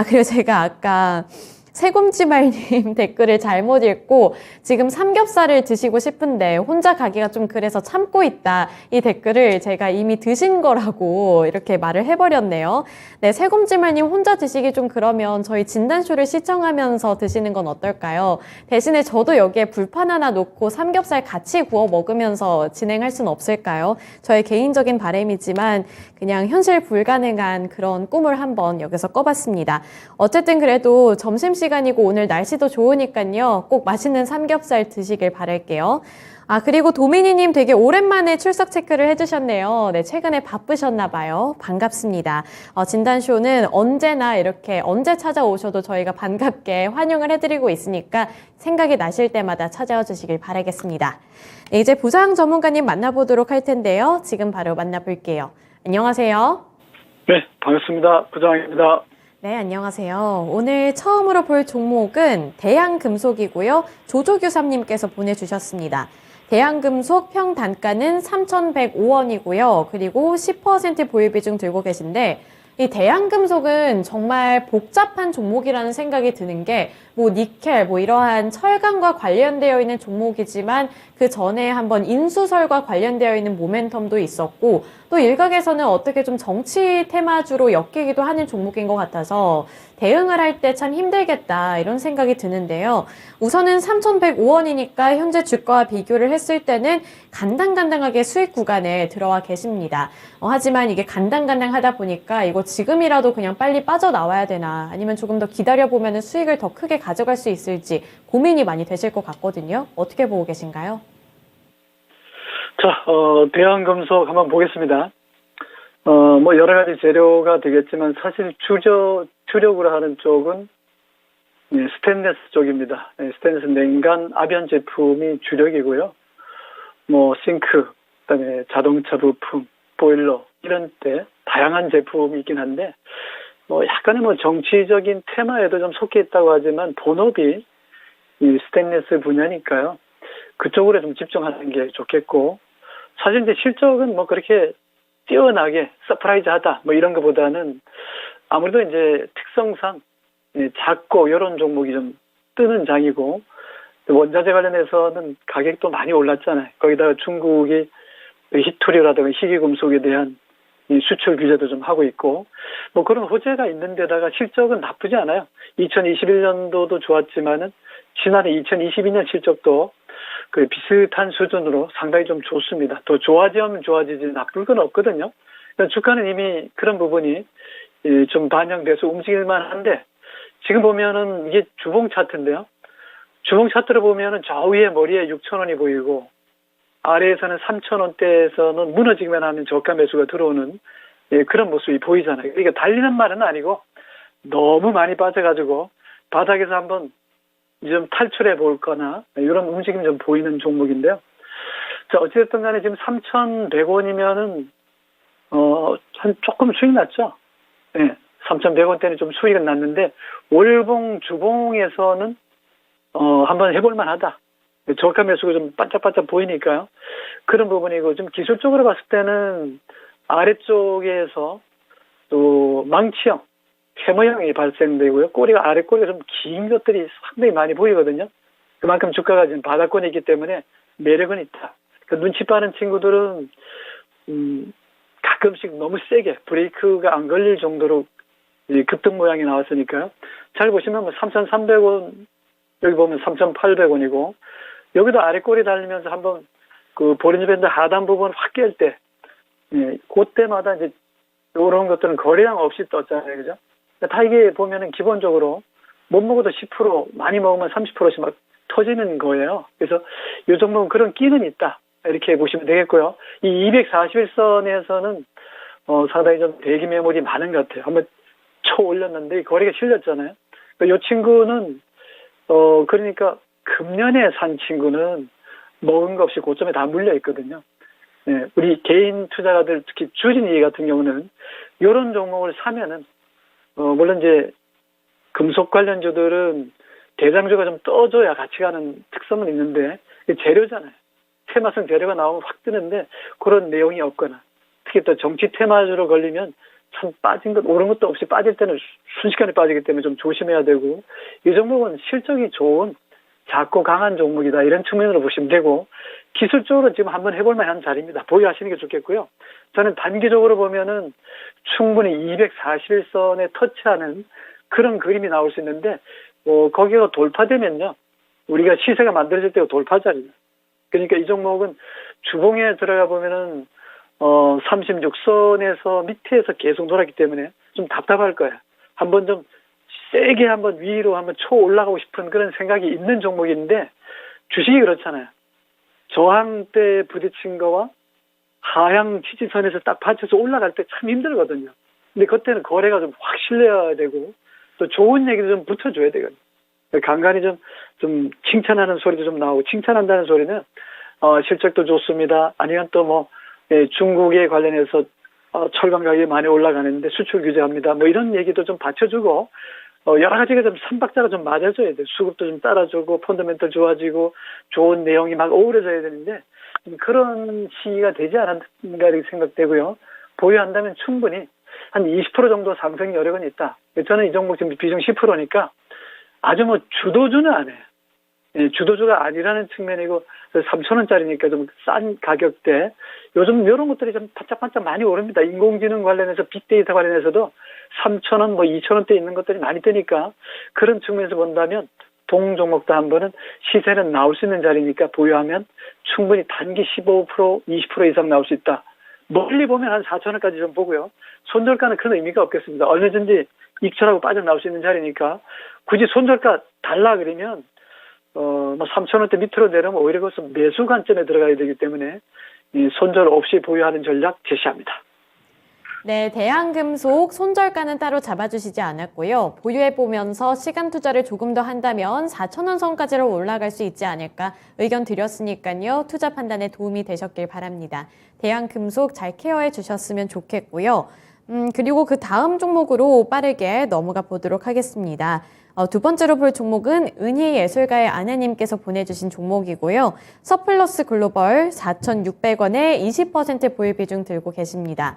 그리고 제가 아까 새곰지말님 댓글을 잘못 읽고 지금 삼겹살을 드시고 싶은데 혼자 가기가 좀 그래서 참고 있다. 이 댓글을 제가 이미 드신 거라고 이렇게 말을 해버렸네요. 네, 새곰지말님 혼자 드시기 좀 그러면 저희 진단쇼를 시청하면서 드시는 건 어떨까요? 대신에 저도 여기에 불판 하나 놓고 삼겹살 같이 구워 먹으면서 진행할 수는 없을까요? 저의 개인적인 바람이지만 그냥 현실 불가능한 그런 꿈을 한번 여기서 꿔봤습니다. 어쨌든 그래도 점심시간 점심시간이고 오늘 날씨도 좋으니까요. 꼭 맛있는 삼겹살 드시길 바랄게요. 아, 그리고 도미니님 되게 오랜만에 출석 체크를 해주셨네요. 네, 최근에 바쁘셨나 봐요. 반갑습니다. 진단쇼는 언제나 이렇게 언제 찾아오셔도 저희가 반갑게 환영을 해드리고 있으니까 생각이 나실 때마다 찾아와 주시길 바라겠습니다. 네, 이제 부장 전문가님 만나보도록 할 텐데요. 지금 바로 만나볼게요. 안녕하세요. 네, 반갑습니다. 부장입니다. 네, 안녕하세요. 오늘 처음으로 볼 종목은 대양금속이고요. 조조규삼님께서 보내주셨습니다. 대양금속 평 단가는 3,105원이고요. 그리고 10% 보유 비중 들고 계신데 이 대양금속은 정말 복잡한 종목이라는 생각이 드는 게 뭐 니켈, 뭐 이러한 철강과 관련되어 있는 종목이지만 그 전에 한번 인수설과 관련되어 있는 모멘텀도 있었고 또 일각에서는 어떻게 좀 정치 테마주로 엮이기도 하는 종목인 것 같아서 대응을 할 때 참 힘들겠다 이런 생각이 드는데요. 우선은 3,105원이니까 현재 주가와 비교를 했을 때는 간당간당하게 수익 구간에 들어와 계십니다. 하지만 이게 간당간당하다 보니까 이거 지금이라도 그냥 빨리 빠져나와야 되나 아니면 조금 더 기다려보면 수익을 더 크게 가져갈 수 있을지 고민이 많이 되실 것 같거든요. 어떻게 보고 계신가요? 자, 대양금속 한번 보겠습니다. 뭐 여러 가지 재료가 되겠지만 사실 주력으로 하는 쪽은 스테인리스 쪽입니다. 스테인리스 냉간 압연 제품이 주력이고요. 뭐 싱크, 그다음에 자동차 부품, 보일러 이런 때 다양한 제품이 있긴 한데 뭐 약간의 뭐 정치적인 테마에도 좀 속해 있다고 하지만 본업이 이 스테인리스 분야니까요. 그쪽으로 좀 집중하는 게 좋겠고 사실 이제 실적은 뭐 그렇게 뛰어나게 서프라이즈하다 뭐 이런 것보다는 아무래도 이제 특성상 작고 이런 종목이 좀 뜨는 장이고 원자재 관련해서는 가격도 많이 올랐잖아요. 거기다가 중국이 히토리오라든가 희귀금속에 대한 이 수출 규제도 좀 하고 있고 뭐 그런 호재가 있는 데다가 실적은 나쁘지 않아요. 2021년도도 좋았지만은 지난해 2022년 실적도 그 비슷한 수준으로 상당히 좀 좋습니다. 더 좋아지면 좋아지지 나쁠 건 없거든요. 그러니까 주가는 이미 그런 부분이 좀 반영돼서 움직일만 한데 지금 보면은 이게 주봉 차트인데요. 주봉 차트를 보면은 저 위에 머리에 6,000원이 보이고 아래에서는 3,000원대에서는 무너지기만 하면 저가 매수가 들어오는 그런 모습이 보이잖아요. 그러니까 달리는 말은 아니고 너무 많이 빠져가지고 바닥에서 한번 좀 탈출해 볼 거나 이런 움직임이 좀 보이는 종목인데요. 자, 어찌됐든 간에 지금 3,100원이면은, 한 조금 수익 났죠? 네. 3,100원대는 좀 수익은 났는데, 월봉, 주봉에서는, 한번 해볼만 하다. 저가 매수가 좀 반짝반짝 보이니까요. 그런 부분이고, 좀 기술적으로 봤을 때는 아래쪽에서 또 망치형, 캐머형이 발생되고요. 꼬리가 아래 꼬리가 좀 긴 것들이 상당히 많이 보이거든요. 그만큼 주가가 지금 바닥권에 있기 때문에 매력은 있다. 그러니까 눈치 빠른 친구들은 가끔씩 너무 세게 브레이크가 안 걸릴 정도로 급등 모양이 나왔으니까요. 잘 보시면 뭐 3,300원 여기 보면 3,800원이고 여기도 아래 꼬리 달리면서 한번 그 보린지 밴드 하단 부분 확 깰 때 그때마다 이제 이런 것들은 거래량 없이 떴잖아요, 그죠? 다 이게 보면은 기본적으로 못 먹어도 10% 많이 먹으면 30%씩 막 터지는 거예요. 그래서 이 정도는 그런 끼는 있다. 이렇게 보시면 되겠고요. 이 241선에서는 상당히 좀 대기 매물이 많은 것 같아요. 한번 쳐 올렸는데 거래가 실렸잖아요. 이 친구는 그러니까 금년에 산 친구는 먹은 거 없이 고점에 다 물려 있거든요. 네, 우리 개인 투자가들 특히 주진이 같은 경우는 이런 종목을 사면은 물론 이제 금속 관련주들은 대장주가 좀 떠줘야 같이 가는 특성은 있는데 재료잖아요. 테마성 재료가 나오면 확 뜨는데 그런 내용이 없거나 특히 또 정치 테마주로 걸리면 참 빠진 것 오른 것도 없이 빠질 때는 순식간에 빠지기 때문에 좀 조심해야 되고 이 종목은 실적이 좋은 작고 강한 종목이다 이런 측면으로 보시면 되고 기술적으로 지금 한번 해볼 만한 자리입니다. 보유하시는 게 좋겠고요. 저는 단기적으로 보면은 충분히 241선에 터치하는 그런 그림이 나올 수 있는데 거기가 돌파되면요. 우리가 시세가 만들어질 때가 돌파자리예요. 그러니까 이 종목은 주봉에 들어가 보면은 36선에서 밑에서 계속 돌았기 때문에 좀 답답할 거예요. 한번 좀 세게 한번 위로 한번 쳐 올라가고 싶은 그런 생각이 있는 종목인데 주식이 그렇잖아요. 저항대에 부딪힌 거와 하향 지지선에서 딱 받쳐서 올라갈 때 참 힘들거든요. 근데 그때는 거래가 좀 확 실려야 되고 또 좋은 얘기도 좀 붙어줘야 되거든요. 간간히 좀 칭찬하는 소리도 좀 나오고, 칭찬한다는 소리는 실적도 좋습니다. 아니면 또 뭐 중국에 관련해서 철강 가격이 많이 올라가는데 수출 규제합니다. 뭐 이런 얘기도 좀 받쳐주고 여러 가지가 좀 삼박자가 좀 맞아줘야 돼요. 수급도 좀 따라주고 펀더멘털 좋아지고 좋은 내용이 막 어우러져야 되는데 그런 시기가 되지 않았는가 이렇게 생각되고요. 보유한다면 충분히 한 20% 정도 상승 여력은 있다. 저는 이 종목 지금 비중 10%니까 아주 뭐 주도주는 아니에요. 주도주가 아니라는 측면이고 3,000원짜리니까 좀 싼 가격대. 요즘 이런 것들이 좀 반짝반짝 많이 오릅니다. 인공지능 관련해서 빅데이터 관련해서도 3,000원, 뭐 2,000원대 있는 것들이 많이 뜨니까 그런 측면에서 본다면 동 종목도 한 번은 시세는 나올 수 있는 자리니까 보유하면 충분히 단기 15%, 20% 이상 나올 수 있다. 멀리 보면 한 4,000원까지 좀 보고요. 손절가는 큰 의미가 없겠습니다. 얼마든지 익절하고 빠져나올 수 있는 자리니까 굳이 손절가 달라 그러면 뭐 3,000원대 밑으로 내려면 오히려 그것은 매수 관점에 들어가야 되기 때문에 이 손절 없이 보유하는 전략 제시합니다. 네, 대한금속 손절가는 따로 잡아주시지 않았고요. 보유해보면서 시간 투자를 조금 더 한다면 4,000원 선까지로 올라갈 수 있지 않을까 의견 드렸으니까요. 투자 판단에 도움이 되셨길 바랍니다. 대한금속 잘 케어해 주셨으면 좋겠고요. 그리고 그 다음 종목으로 빠르게 넘어가 보도록 하겠습니다. 두 번째로 볼 종목은 은희예술가의 아내님께서 보내주신 종목이고요. 서플러스 글로벌 4,600원에 20% 보유 비중 들고 계십니다.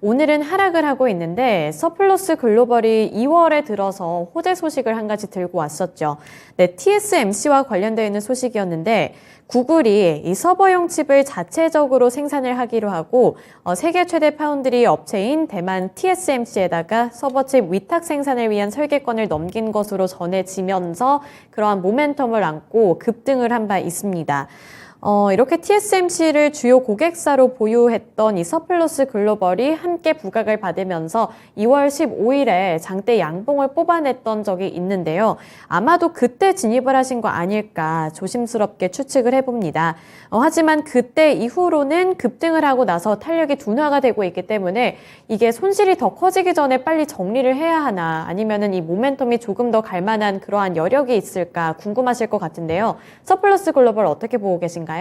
오늘은 하락을 하고 있는데 서플러스 글로벌이 2월에 들어서 호재 소식을 한 가지 들고 왔었죠. 네, TSMC와 관련되어 있는 소식이었는데 구글이 이 서버용 칩을 자체적으로 생산을 하기로 하고 세계 최대 파운드리 업체인 대만 TSMC에다가 서버칩 위탁 생산을 위한 설계권을 넘긴 것으로 전해지면서 그러한 모멘텀을 안고 급등을 한 바 있습니다. 이렇게 TSMC를 주요 고객사로 보유했던 이 서플러스 글로벌이 함께 부각을 받으면서 2월 15일에 장대 양봉을 뽑아냈던 적이 있는데요. 아마도 그때 진입을 하신 거 아닐까 조심스럽게 추측을 해봅니다. 하지만 그때 이후로는 급등을 하고 나서 탄력이 둔화가 되고 있기 때문에 이게 손실이 더 커지기 전에 빨리 정리를 해야 하나 아니면은 이 모멘텀이 조금 더 갈 만한 그러한 여력이 있을까 궁금하실 것 같은데요. 서플러스 글로벌 어떻게 보고 계신가요?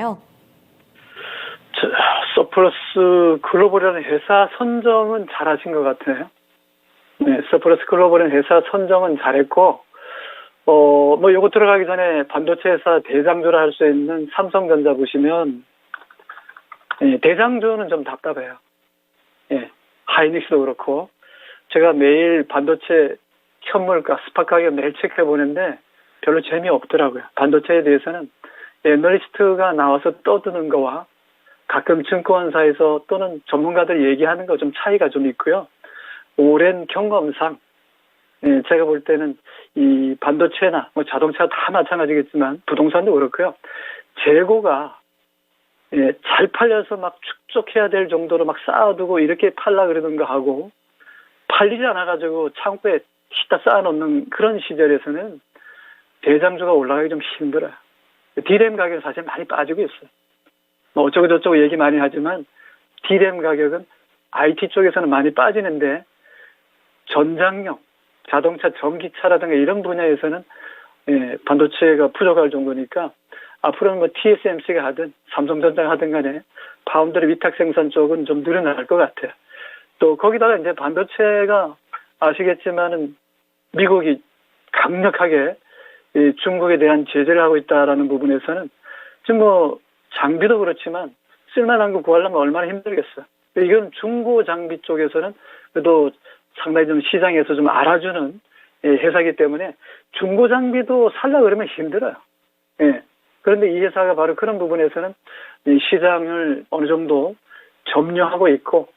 서플러스 글로벌이라는 회사 선정은 잘하신 것 같아요. 네, 서플러스 글로벌은 회사 선정은 잘했고, 뭐 요거 들어가기 전에 반도체 회사 대장주라 할 수 있는 삼성전자 보시면, 대장주는 좀 답답해요. 하이닉스도 그렇고, 제가 매일 반도체 현물가, 스팟 가격 매일 체크해 보는데 별로 재미없더라고요. 반도체에 대해서는 애널리스트가 나와서 떠드는 거와 가끔 증권사에서 또는 전문가들이 얘기하는 거 좀 차이가 좀 있고요. 오랜 경험상 제가 볼 때는 이 반도체나 뭐 자동차 다 마찬가지겠지만 부동산도 그렇고요. 재고가 잘 팔려서 막 축적해야 될 정도로 막 쌓아두고 이렇게 팔라 그러는가 하고 팔리지 않아가지고 창고에 다 쌓아놓는 그런 시절에서는 대장주가 올라가기 좀 힘들어요. D램 가격은 사실 많이 빠지고 있어요. 뭐 어쩌고 저쩌고 얘기 많이 하지만 D램 가격은 IT 쪽에서는 많이 빠지는데 전장용, 자동차, 전기차라든가 이런 분야에서는 반도체가 부족할 정도니까 앞으로는 뭐 TSMC가 하든 삼성전자가 하든 간에 파운드리 위탁 생산 쪽은 좀 늘어날 것 같아요. 또 거기다가 이제 반도체가 아시겠지만은 미국이 강력하게 중국에 대한 제재를 하고 있다라는 부분에서는 지금 뭐 장비도 그렇지만 쓸만한 거 구하려면 얼마나 힘들겠어요. 이건 중고 장비 쪽에서는 그래도 상당히 좀 시장에서 좀 알아주는 회사이기 때문에 중고 장비도 살려고 그러면 힘들어요. 그런데 이 회사가 바로 그런 부분에서는 시장을 어느 정도 점유하고 있고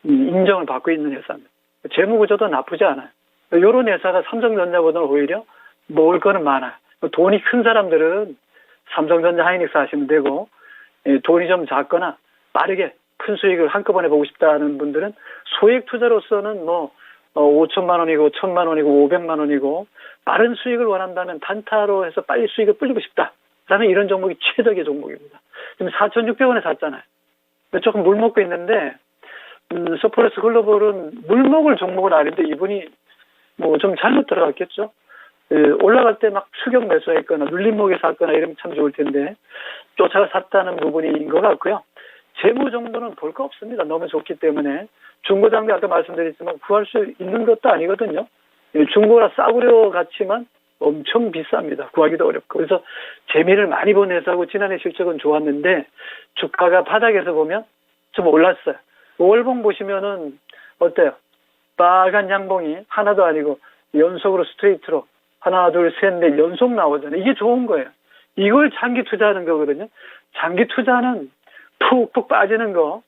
인정을 받고 있는 회사입니다. 재무구조도 나쁘지 않아요. 이런 회사가 삼성전자보다는 오히려 먹을 거는 많아요. 돈이 큰 사람들은 삼성전자 하이닉스 하시면 되고 돈이 좀 작거나 빠르게 큰 수익을 한꺼번에 보고 싶다는 분들은 소액 투자로서는 뭐 5천만 원이고 1,000만 원이고 500만 원이고 빠른 수익을 원한다면 단타로 해서 빨리 수익을 불리고 싶다. 저는 이런 종목이 최적의 종목입니다. 지금 4,600원에 샀잖아요. 조금 물먹고 있는데 서포레스 글로벌은 물먹을 종목은 아닌데 이분이 뭐 좀 잘못 들어갔겠죠. 올라갈 때 막 추격 매수했거나 눌림목에 샀거나 이러면 참 좋을 텐데 쫓아가 샀다는 부분인 것 같고요. 재무 정도는 볼 거 없습니다. 너무 좋기 때문에 중고장비 아까 말씀드렸지만 구할 수 있는 것도 아니거든요. 중고라 싸구려 같지만 엄청 비쌉니다. 구하기도 어렵고. 그래서 재미를 많이 본 회사고 지난해 실적은 좋았는데 주가가 바닥에서 보면 좀 올랐어요. 월봉 보시면은 어때요? 빨간 양봉이 하나도 아니고 연속으로 스트레이트로 하나, 둘, 셋, 넷 연속 나오잖아요. 이게 좋은 거예요. 이걸 장기 투자하는 거거든요. 장기 투자는 푹푹 빠지는 거.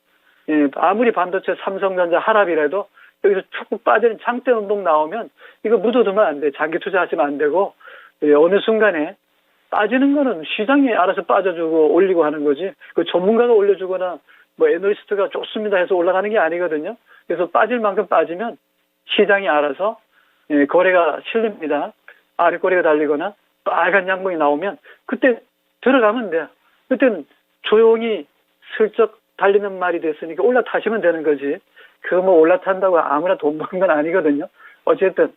예, 아무리 반도체 삼성전자 하락이라도 여기서 푹푹 빠지는 장대 운동 나오면 이거 묻어두면 안 돼. 장기 투자하시면 안 되고 어느 순간에 빠지는 거는 시장이 알아서 빠져주고 올리고 하는 거지. 그 전문가가 올려주거나 뭐 애널리스트가 좋습니다 해서 올라가는 게 아니거든요. 그래서 빠질 만큼 빠지면 시장이 알아서 거래가 실립니다. 아래꼬리가 달리거나 빨간 양봉이 나오면 그때 들어가면 돼요. 그때는 조용히 슬쩍 달리는 말이 됐으니까 올라타시면 되는 거지. 그거 뭐 올라탄다고 아무나 돈 버는 건 아니거든요. 어쨌든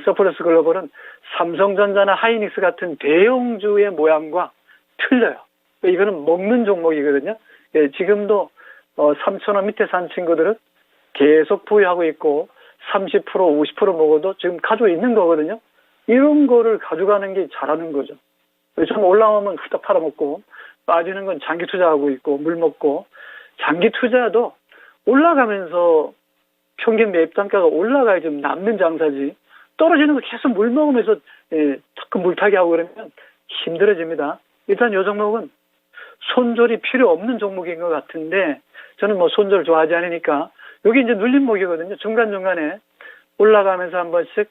서플러스 글로벌은 삼성전자나 하이닉스 같은 대형주의 모양과 틀려요. 이거는 먹는 종목이거든요. 지금도 3,000원 밑에 산 친구들은 계속 보유하고 있고 30% 50% 먹어도 지금 가지고 있는 거거든요. 이런 거를 가져가는 게 잘하는 거죠. 좀 올라오면 후딱 팔아먹고 빠지는 건 장기 투자하고 있고 물 먹고 장기 투자도 올라가면서 평균 매입 단가가 올라가야 좀 남는 장사지 떨어지는 거 계속 물 먹으면서 자꾸 물타기 하고 그러면 힘들어집니다. 일단 이 종목은 손절이 필요 없는 종목인 것 같은데 저는 뭐 손절 좋아하지 않으니까 여기 이제 눌림목이거든요. 중간중간에 올라가면서 한 번씩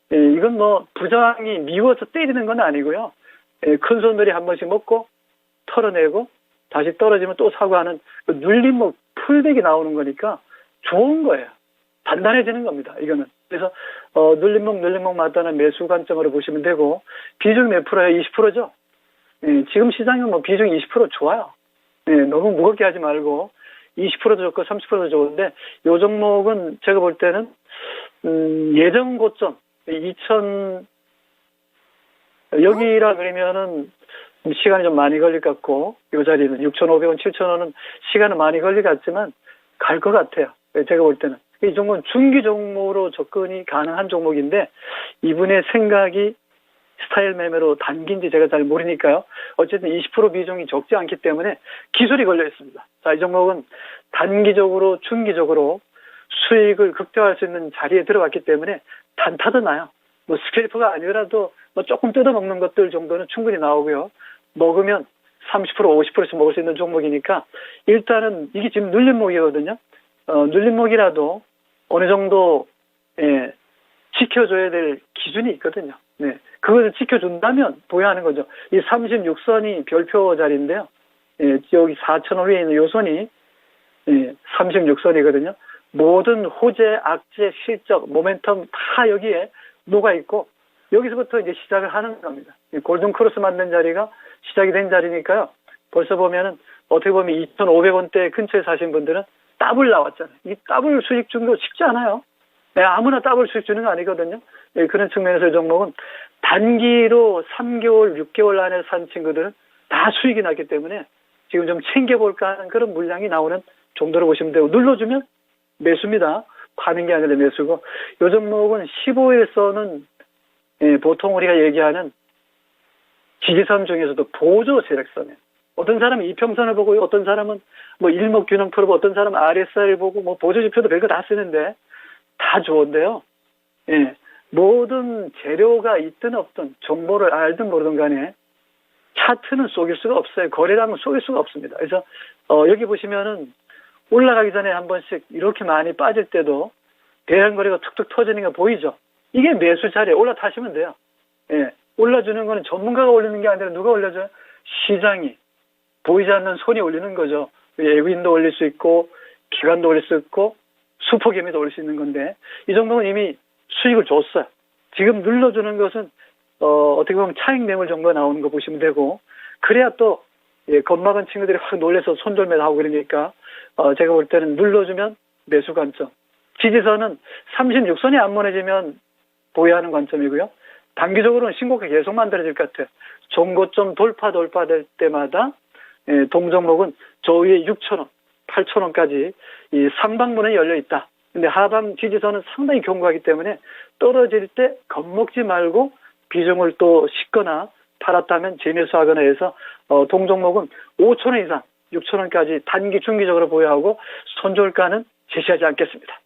이건 뭐 부장이 미워서 때리는 건 아니고요. 큰 손들이 한 번씩 먹고 털어내고 다시 떨어지면 또 사고 하는 그 눌림목 풀백이 나오는 거니까 좋은 거예요. 단단해지는 겁니다. 이거는. 그래서 눌림목 맞다는 매수 관점으로 보시면 되고 비중 몇 프로예요? 20%죠? 지금 시장은 뭐 비중 20% 좋아요. 너무 무겁게 하지 말고 20%도 좋고 30%도 좋은데 이 종목은 제가 볼 때는 예전 고점 2000 여기라 그러면은 시간이 좀 많이 걸릴 것 같고 이 자리는 6,500원, 7,000원은 시간은 많이 걸릴 것 같지만 갈 것 같아요. 제가 볼 때는 이 종목은 중기 종목으로 접근이 가능한 종목인데 이분의 생각이 스타일 매매로 단기인지 제가 잘 모르니까요. 어쨌든 20% 비중이 적지 않기 때문에 기술이 걸려 있습니다. 자, 이 종목은 단기적으로 중기적으로 수익을 극대화할 수 있는 자리에 들어갔기 때문에 단타도 나요. 뭐 스케일프가 아니더라도 뭐 조금 뜯어먹는 것들 정도는 충분히 나오고요. 먹으면 30% 50%씩 먹을 수 있는 종목이니까 일단은 이게 지금 눌림목이거든요. 눌림목이라도 어느 정도 지켜줘야 될 기준이 있거든요. 네, 그것을 지켜준다면 보유하는 거죠. 이 36선이 별표 자리인데요. 여기 4,000원 위에 있는 요 선이 36선이거든요. 모든 호재, 악재, 실적, 모멘텀 다 여기에 녹아 있고 여기서부터 이제 시작을 하는 겁니다. 골든 크로스 만든 자리가 시작이 된 자리니까요. 벌써 보면은 어떻게 보면 2,500원대 근처에 사신 분들은 더블 나왔잖아요. 이 더블 수익 주는 거 쉽지 않아요. 아무나 더블 수익 주는 거 아니거든요. 그런 측면에서 이 종목은 단기로 3개월, 6개월 안에 산 친구들은 다 수익이 났기 때문에 지금 좀 챙겨볼까 하는 그런 물량이 나오는 정도로 보시면 되고 눌러주면 매수입니다. 파는 게 아니라 매수고 이 종목은 15일선은 보통 우리가 얘기하는 지지선 중에서도 보조 세력선이에요. 어떤 사람은 이평선을 보고 어떤 사람은 뭐 일목균형표를 보고 어떤 사람은 RSI를 보고 뭐 보조지표도 별거 다 쓰는데 다 좋은데요. 모든 재료가 있든 없든 정보를 알든 모르든 간에 차트는 속일 수가 없어요. 거래량은 속일 수가 없습니다. 그래서 여기 보시면은 올라가기 전에 한 번씩 이렇게 많이 빠질 때도 대량 거래가 툭툭 터지는 거 보이죠? 이게 매수 자리에 올라타시면 돼요. 올라주는 거는 전문가가 올리는 게 아니라 누가 올려줘요? 시장이. 보이지 않는 손이 올리는 거죠. 외국인도 올릴 수 있고 기관도 올릴 수 있고 수폭임에도 올 수 있는 건데 이 정도면 이미 수익을 줬어요. 지금 눌러주는 것은 어떻게 보면 차익 매물 정도가 나오는 거 보시면 되고 그래야 또 겁먹은 친구들이 확 놀래서 손절매하고 그러니까 제가 볼 때는 눌러주면 매수 관점. 지지선은 36선이 안 무너지면 보유하는 관점이고요. 단기적으로는 신고가 계속 만들어질 것 같아요. 종고점 돌파될 때마다 동종목은 저 위에 6,000원, 8,000원까지 이 상방문에 열려 있다. 근데 하방 지지선은 상당히 견고하기 때문에 떨어질 때 겁먹지 말고 비중을 또 싣거나 팔았다면 재매수하거나 해서 동종목은 5,000원 이상, 6,000원까지 단기, 중기적으로 보유하고 손절가는 제시하지 않겠습니다.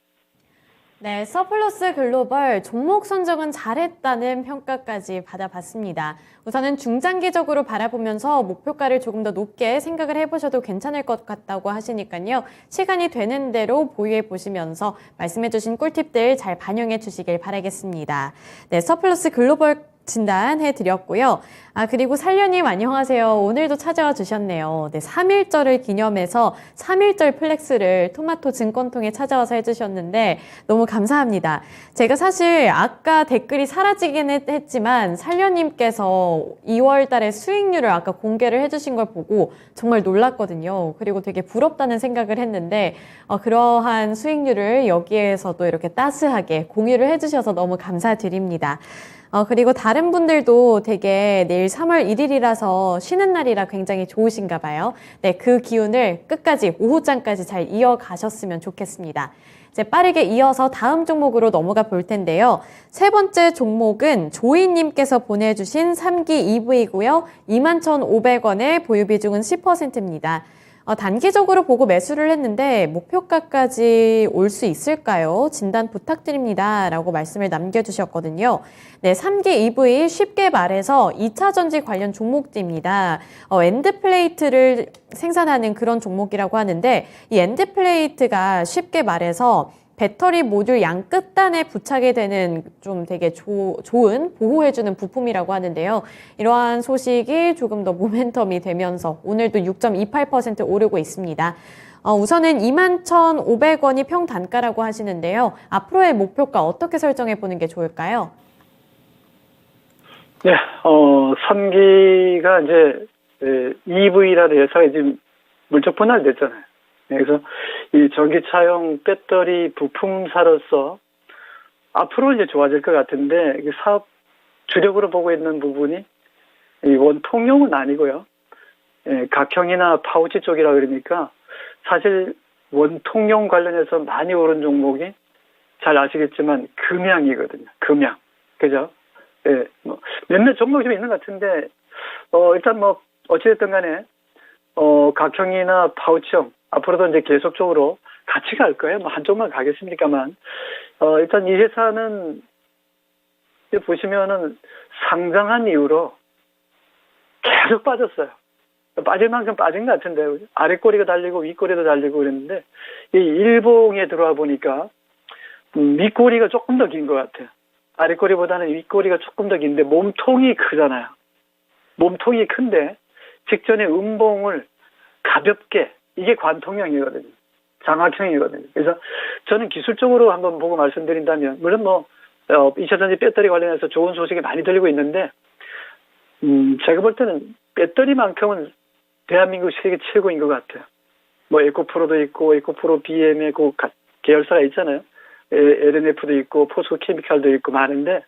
네, 서플러스 글로벌 종목 선정은 잘했다는 평가까지 받아봤습니다. 우선은 중장기적으로 바라보면서 목표가를 조금 더 높게 생각을 해보셔도 괜찮을 것 같다고 하시니까요. 시간이 되는 대로 보유해 보시면서 말씀해주신 꿀팁들 잘 반영해 주시길 바라겠습니다. 네, 서플러스 글로벌 진단해 드렸고요. 그리고 살려님 안녕하세요. 오늘도 찾아와 주셨네요. 네, 3.1절을 기념해서 3.1절 플렉스를 토마토 증권통에 찾아와서 해주셨는데 너무 감사합니다. 제가 사실 아까 댓글이 사라지긴 했지만 살려님께서 2월 달에 수익률을 아까 공개를 해주신 걸 보고 정말 놀랐거든요. 그리고 되게 부럽다는 생각을 했는데 그러한 수익률을 여기에서도 이렇게 따스하게 공유를 해주셔서 너무 감사드립니다. 그리고 다른 분들도 되게 내일 3월 1일이라서 쉬는 날이라 굉장히 좋으신가 봐요. 네, 그 기운을 끝까지 오후장까지 잘 이어가셨으면 좋겠습니다. 이제 빠르게 이어서 다음 종목으로 넘어가 볼 텐데요. 세 번째 종목은 조이님께서 보내주신 3기 EV고요. 21,500원의 보유 비중은 10%입니다. 단기적으로 보고 매수를 했는데 목표가까지 올 수 있을까요? 진단 부탁드립니다. 라고 말씀을 남겨주셨거든요. 네, 3기 EV 쉽게 말해서 2차 전지 관련 종목입니다. 엔드플레이트를 생산하는 그런 종목이라고 하는데 이 엔드플레이트가 쉽게 말해서 배터리 모듈 양 끝단에 부착이 되는 좀 되게 좋은 보호해주는 부품이라고 하는데요. 이러한 소식이 조금 더 모멘텀이 되면서 오늘도 6.28% 오르고 있습니다. 우선은 21,500원이 평단가라고 하시는데요. 앞으로의 목표가 어떻게 설정해 보는 게 좋을까요? 네, 3기가 이제 EV라는 회사가 지금 물적 분할됐잖아요. 그래서 이 전기차용 배터리 부품사로서 앞으로 이제 좋아질 것 같은데 사업 주력으로 보고 있는 부분이 이 원통용은 아니고요. 각형이나 파우치 쪽이라 그러니까 사실 원통용 관련해서 많이 오른 종목이 잘 아시겠지만 금양이거든요. 금양. 그죠? 예, 몇몇 종목이 좀 있는 것 같은데 일단 어찌됐든 간에 각형이나 파우치형 앞으로도 이제 계속적으로 같이 갈 거예요. 한쪽만 가겠습니까만. 일단 이 회사는 보시면은 상장한 이후로 계속 빠졌어요. 빠질 만큼 빠진 것 같은데, 아래꼬리가 달리고 윗꼬리도 달리고 그랬는데, 이 일봉에 들어와 보니까, 윗꼬리가 조금 더 긴 것 같아요. 아래꼬리보다는 윗꼬리가 조금 더 긴데, 몸통이 크잖아요. 몸통이 큰데, 직전에 음봉을 가볍게, 이게 관통형이거든요. 장악형이거든요. 그래서 저는 기술적으로 한번 보고 말씀드린다면, 물론 2차 전지 배터리 관련해서 좋은 소식이 많이 들리고 있는데, 제가 볼 때는 배터리만큼은 대한민국 세계 최고인 것 같아요. 에코프로도 있고, 에코프로 BM의 그 계열사가 있잖아요. LNF도 있고, 포스코 케미칼도 있고 많은데,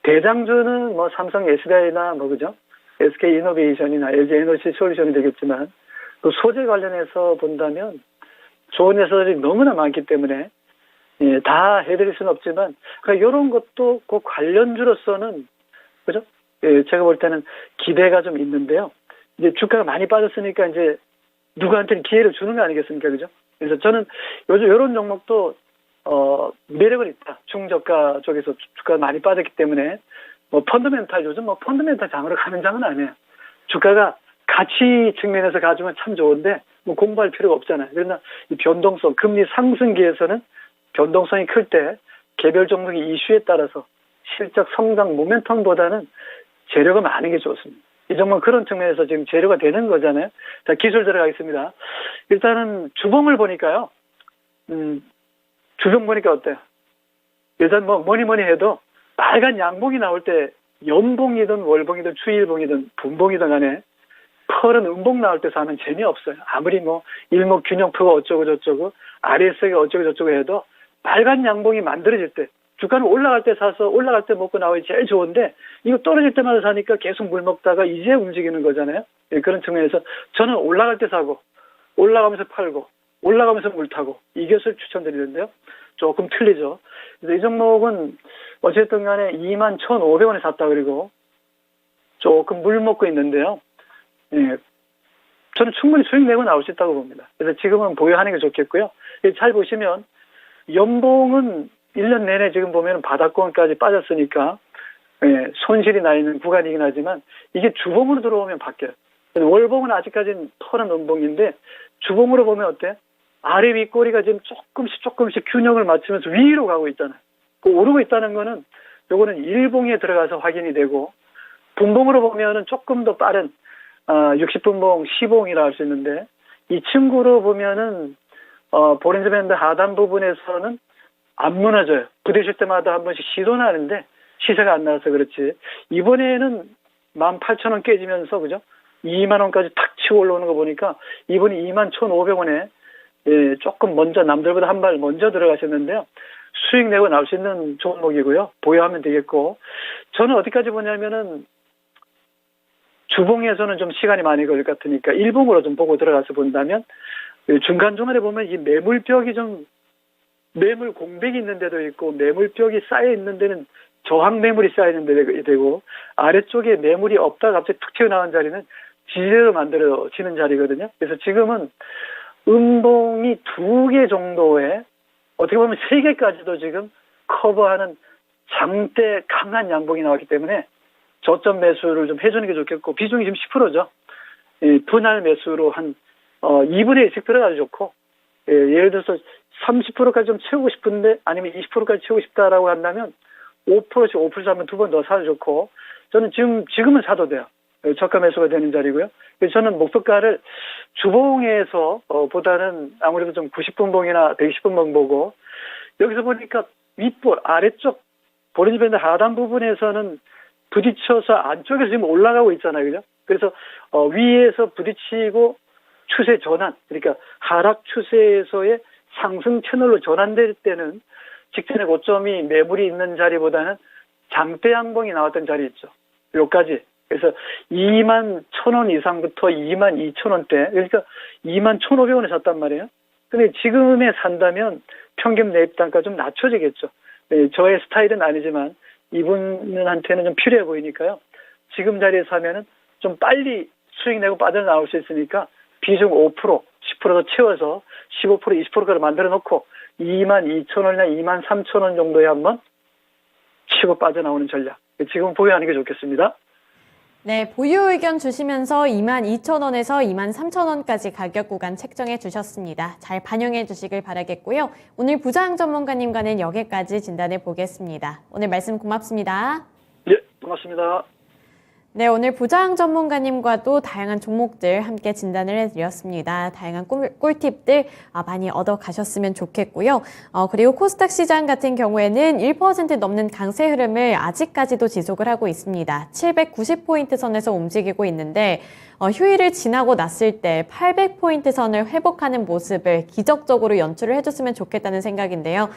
대장주는 삼성 SDI나 그죠? SK 이노베이션이나 LG 에너지 솔루션이 되겠지만, 또 소재 관련해서 본다면 좋은 회사들이 너무나 많기 때문에 다 해드릴 수는 없지만 그러니까 이런 것도 그 관련주로서는 그죠? 제가 볼 때는 기대가 좀 있는데요. 이제 주가가 많이 빠졌으니까 이제 누구한테는 기회를 주는 거 아니겠습니까, 그죠? 그래서 저는 요즘 이런 종목도 매력은 있다. 중저가 쪽에서 주가가 많이 빠졌기 때문에 펀더멘탈 요즘 펀더멘탈 장으로 가는 장은 아니에요. 주가가 가치 측면에서 가지면 참 좋은데 공부할 필요가 없잖아요. 그러나 이 변동성, 금리 상승기에서는 변동성이 클 때 개별 종목의 이슈에 따라서 실적 성장 모멘텀보다는 재료가 많은 게 좋습니다. 이 종목은 그런 측면에서 지금 재료가 되는 거잖아요. 자, 기술 들어가겠습니다. 일단은 주봉을 보니까요. 주봉 보니까 어때요? 일단 뭐 뭐니 해도 빨간 양봉이 나올 때 연봉이든 월봉이든 추일봉이든 분봉이든 간에 펄은 음봉 나올 때 사면 재미없어요. 아무리 뭐 일목균형표가 어쩌고 저쩌고 RS가 어쩌고 저쩌고 해도 빨간 양봉이 만들어질 때 주가는 올라갈 때 사서 올라갈 때 먹고 나오기 제일 좋은데 이거 떨어질 때마다 사니까 계속 물 먹다가 이제 움직이는 거잖아요. 예, 그런 측면에서 저는 올라갈 때 사고 올라가면서 팔고 올라가면서 물 타고 이 것을 추천드리는데요. 조금 틀리죠. 그래서 이 종목은 어쨌든 간에 21,500원에 샀다 그리고 조금 물 먹고 있는데요. 예, 저는 충분히 수익 내고 나올 수 있다고 봅니다. 그래서 지금은 보유하는 게 좋겠고요. 잘 보시면 연봉은 1년 내내 지금 보면 바닥권까지 빠졌으니까 예, 손실이 나 있는 구간이긴 하지만 이게 주봉으로 들어오면 바뀌어요. 월봉은 아직까지는 털은 음봉인데 주봉으로 보면 어때? 아래 윗꼬리가 지금 조금씩 균형을 맞추면서 위로 가고 있잖아요. 그 오르고 있다는 거는 요거는 일봉에 들어가서 확인이 되고 분봉으로 보면은 조금 더 빠른 60분봉, 10봉이라 할 수 있는데 이 친구로 보면은 보린저 밴드 하단 부분에서는 안 무너져요. 부딪힐 때마다 한 번씩 시도는 하는데 시세가 안 나와서 그렇지. 이번에는 18,000원 깨지면서 그죠? 2만 원까지 탁 치고 올라오는 거 보니까 이번이 21,500원에 예, 조금 먼저 남들보다 한 발 먼저 들어가셨는데요. 수익 내고 나올 수 있는 종목이고요. 보유하면 되겠고 저는 어디까지 보냐면은 주봉에서는 좀 시간이 많이 걸릴 것 같으니까 일봉으로 좀 보고 들어가서 본다면 중간중간에 보면 이 매물벽이 좀 매물 공백이 있는 데도 있고 매물벽이 쌓여 있는 데는 저항 매물이 쌓여 있는 데 되고 아래쪽에 매물이 없다가 갑자기 툭 튀어나온 자리는 지지대로 만들어지는 자리거든요. 그래서 지금은 음봉이 2개 정도에 어떻게 보면 3개까지도 지금 커버하는 장대 강한 양봉이 나왔기 때문에 저점 매수를 좀 해주는 게 좋겠고 비중이 지금 10%죠. 분할 매수로 한 2분의 1씩 들어가도 좋고 예를 들어서 30%까지 좀 채우고 싶은데 아니면 20%까지 채우고 싶다라고 한다면 5%씩 5% 하면 2번 더 사도 좋고 저는 지금은 사도 돼요. 저가 매수가 되는 자리고요. 그래서 저는 목표가를 주봉에서 보다는 아무래도 좀 90분봉이나 120분봉 보고 여기서 보니까 윗볼 아래쪽 보린저 밴드 하단 부분에서는 부딪혀서 안쪽에서 지금 올라가고 있잖아요. 그죠? 그래서 위에서 부딪히고 추세 전환 그러니까 하락 추세에서의 상승 채널로 전환될 때는 직전의 고점이 매물이 있는 자리보다는 장대 양봉이 나왔던 자리 있죠. 요까지. 그래서 21,000원 이상부터 22,000원대 그러니까 21,500원에 샀단 말이에요. 근데 지금에 산다면 평균 매입 단가 좀 낮춰지겠죠. 저의 스타일은 아니지만 이분한테는 좀 필요해 보이니까요. 지금 자리에 사면은 좀 빨리 수익 내고 빠져나올 수 있으니까 비중 5%, 10% 더 채워서 15%, 20%까지 만들어 놓고 22,000원이나 23,000원 정도에 한번 치고 빠져나오는 전략. 지금 보유하는 게 좋겠습니다. 네, 보유 의견 주시면서 22,000원에서 23,000원까지 가격 구간 책정해 주셨습니다. 잘 반영해 주시길 바라겠고요. 오늘 부장 전문가님과는 여기까지 진단해 보겠습니다. 오늘 말씀 고맙습니다. 네, 고맙습니다. 네, 오늘 부장 전문가님과도 다양한 종목들 함께 진단을 해드렸습니다. 다양한 꿀팁들 많이 얻어가셨으면 좋겠고요. 그리고 코스닥 시장 같은 경우에는 1% 넘는 강세 흐름을 아직까지도 지속을 하고 있습니다. 790포인트 선에서 움직이고 있는데 휴일을 지나고 났을 때 800포인트 선을 회복하는 모습을 기적적으로 연출을 해줬으면 좋겠다는 생각인데요.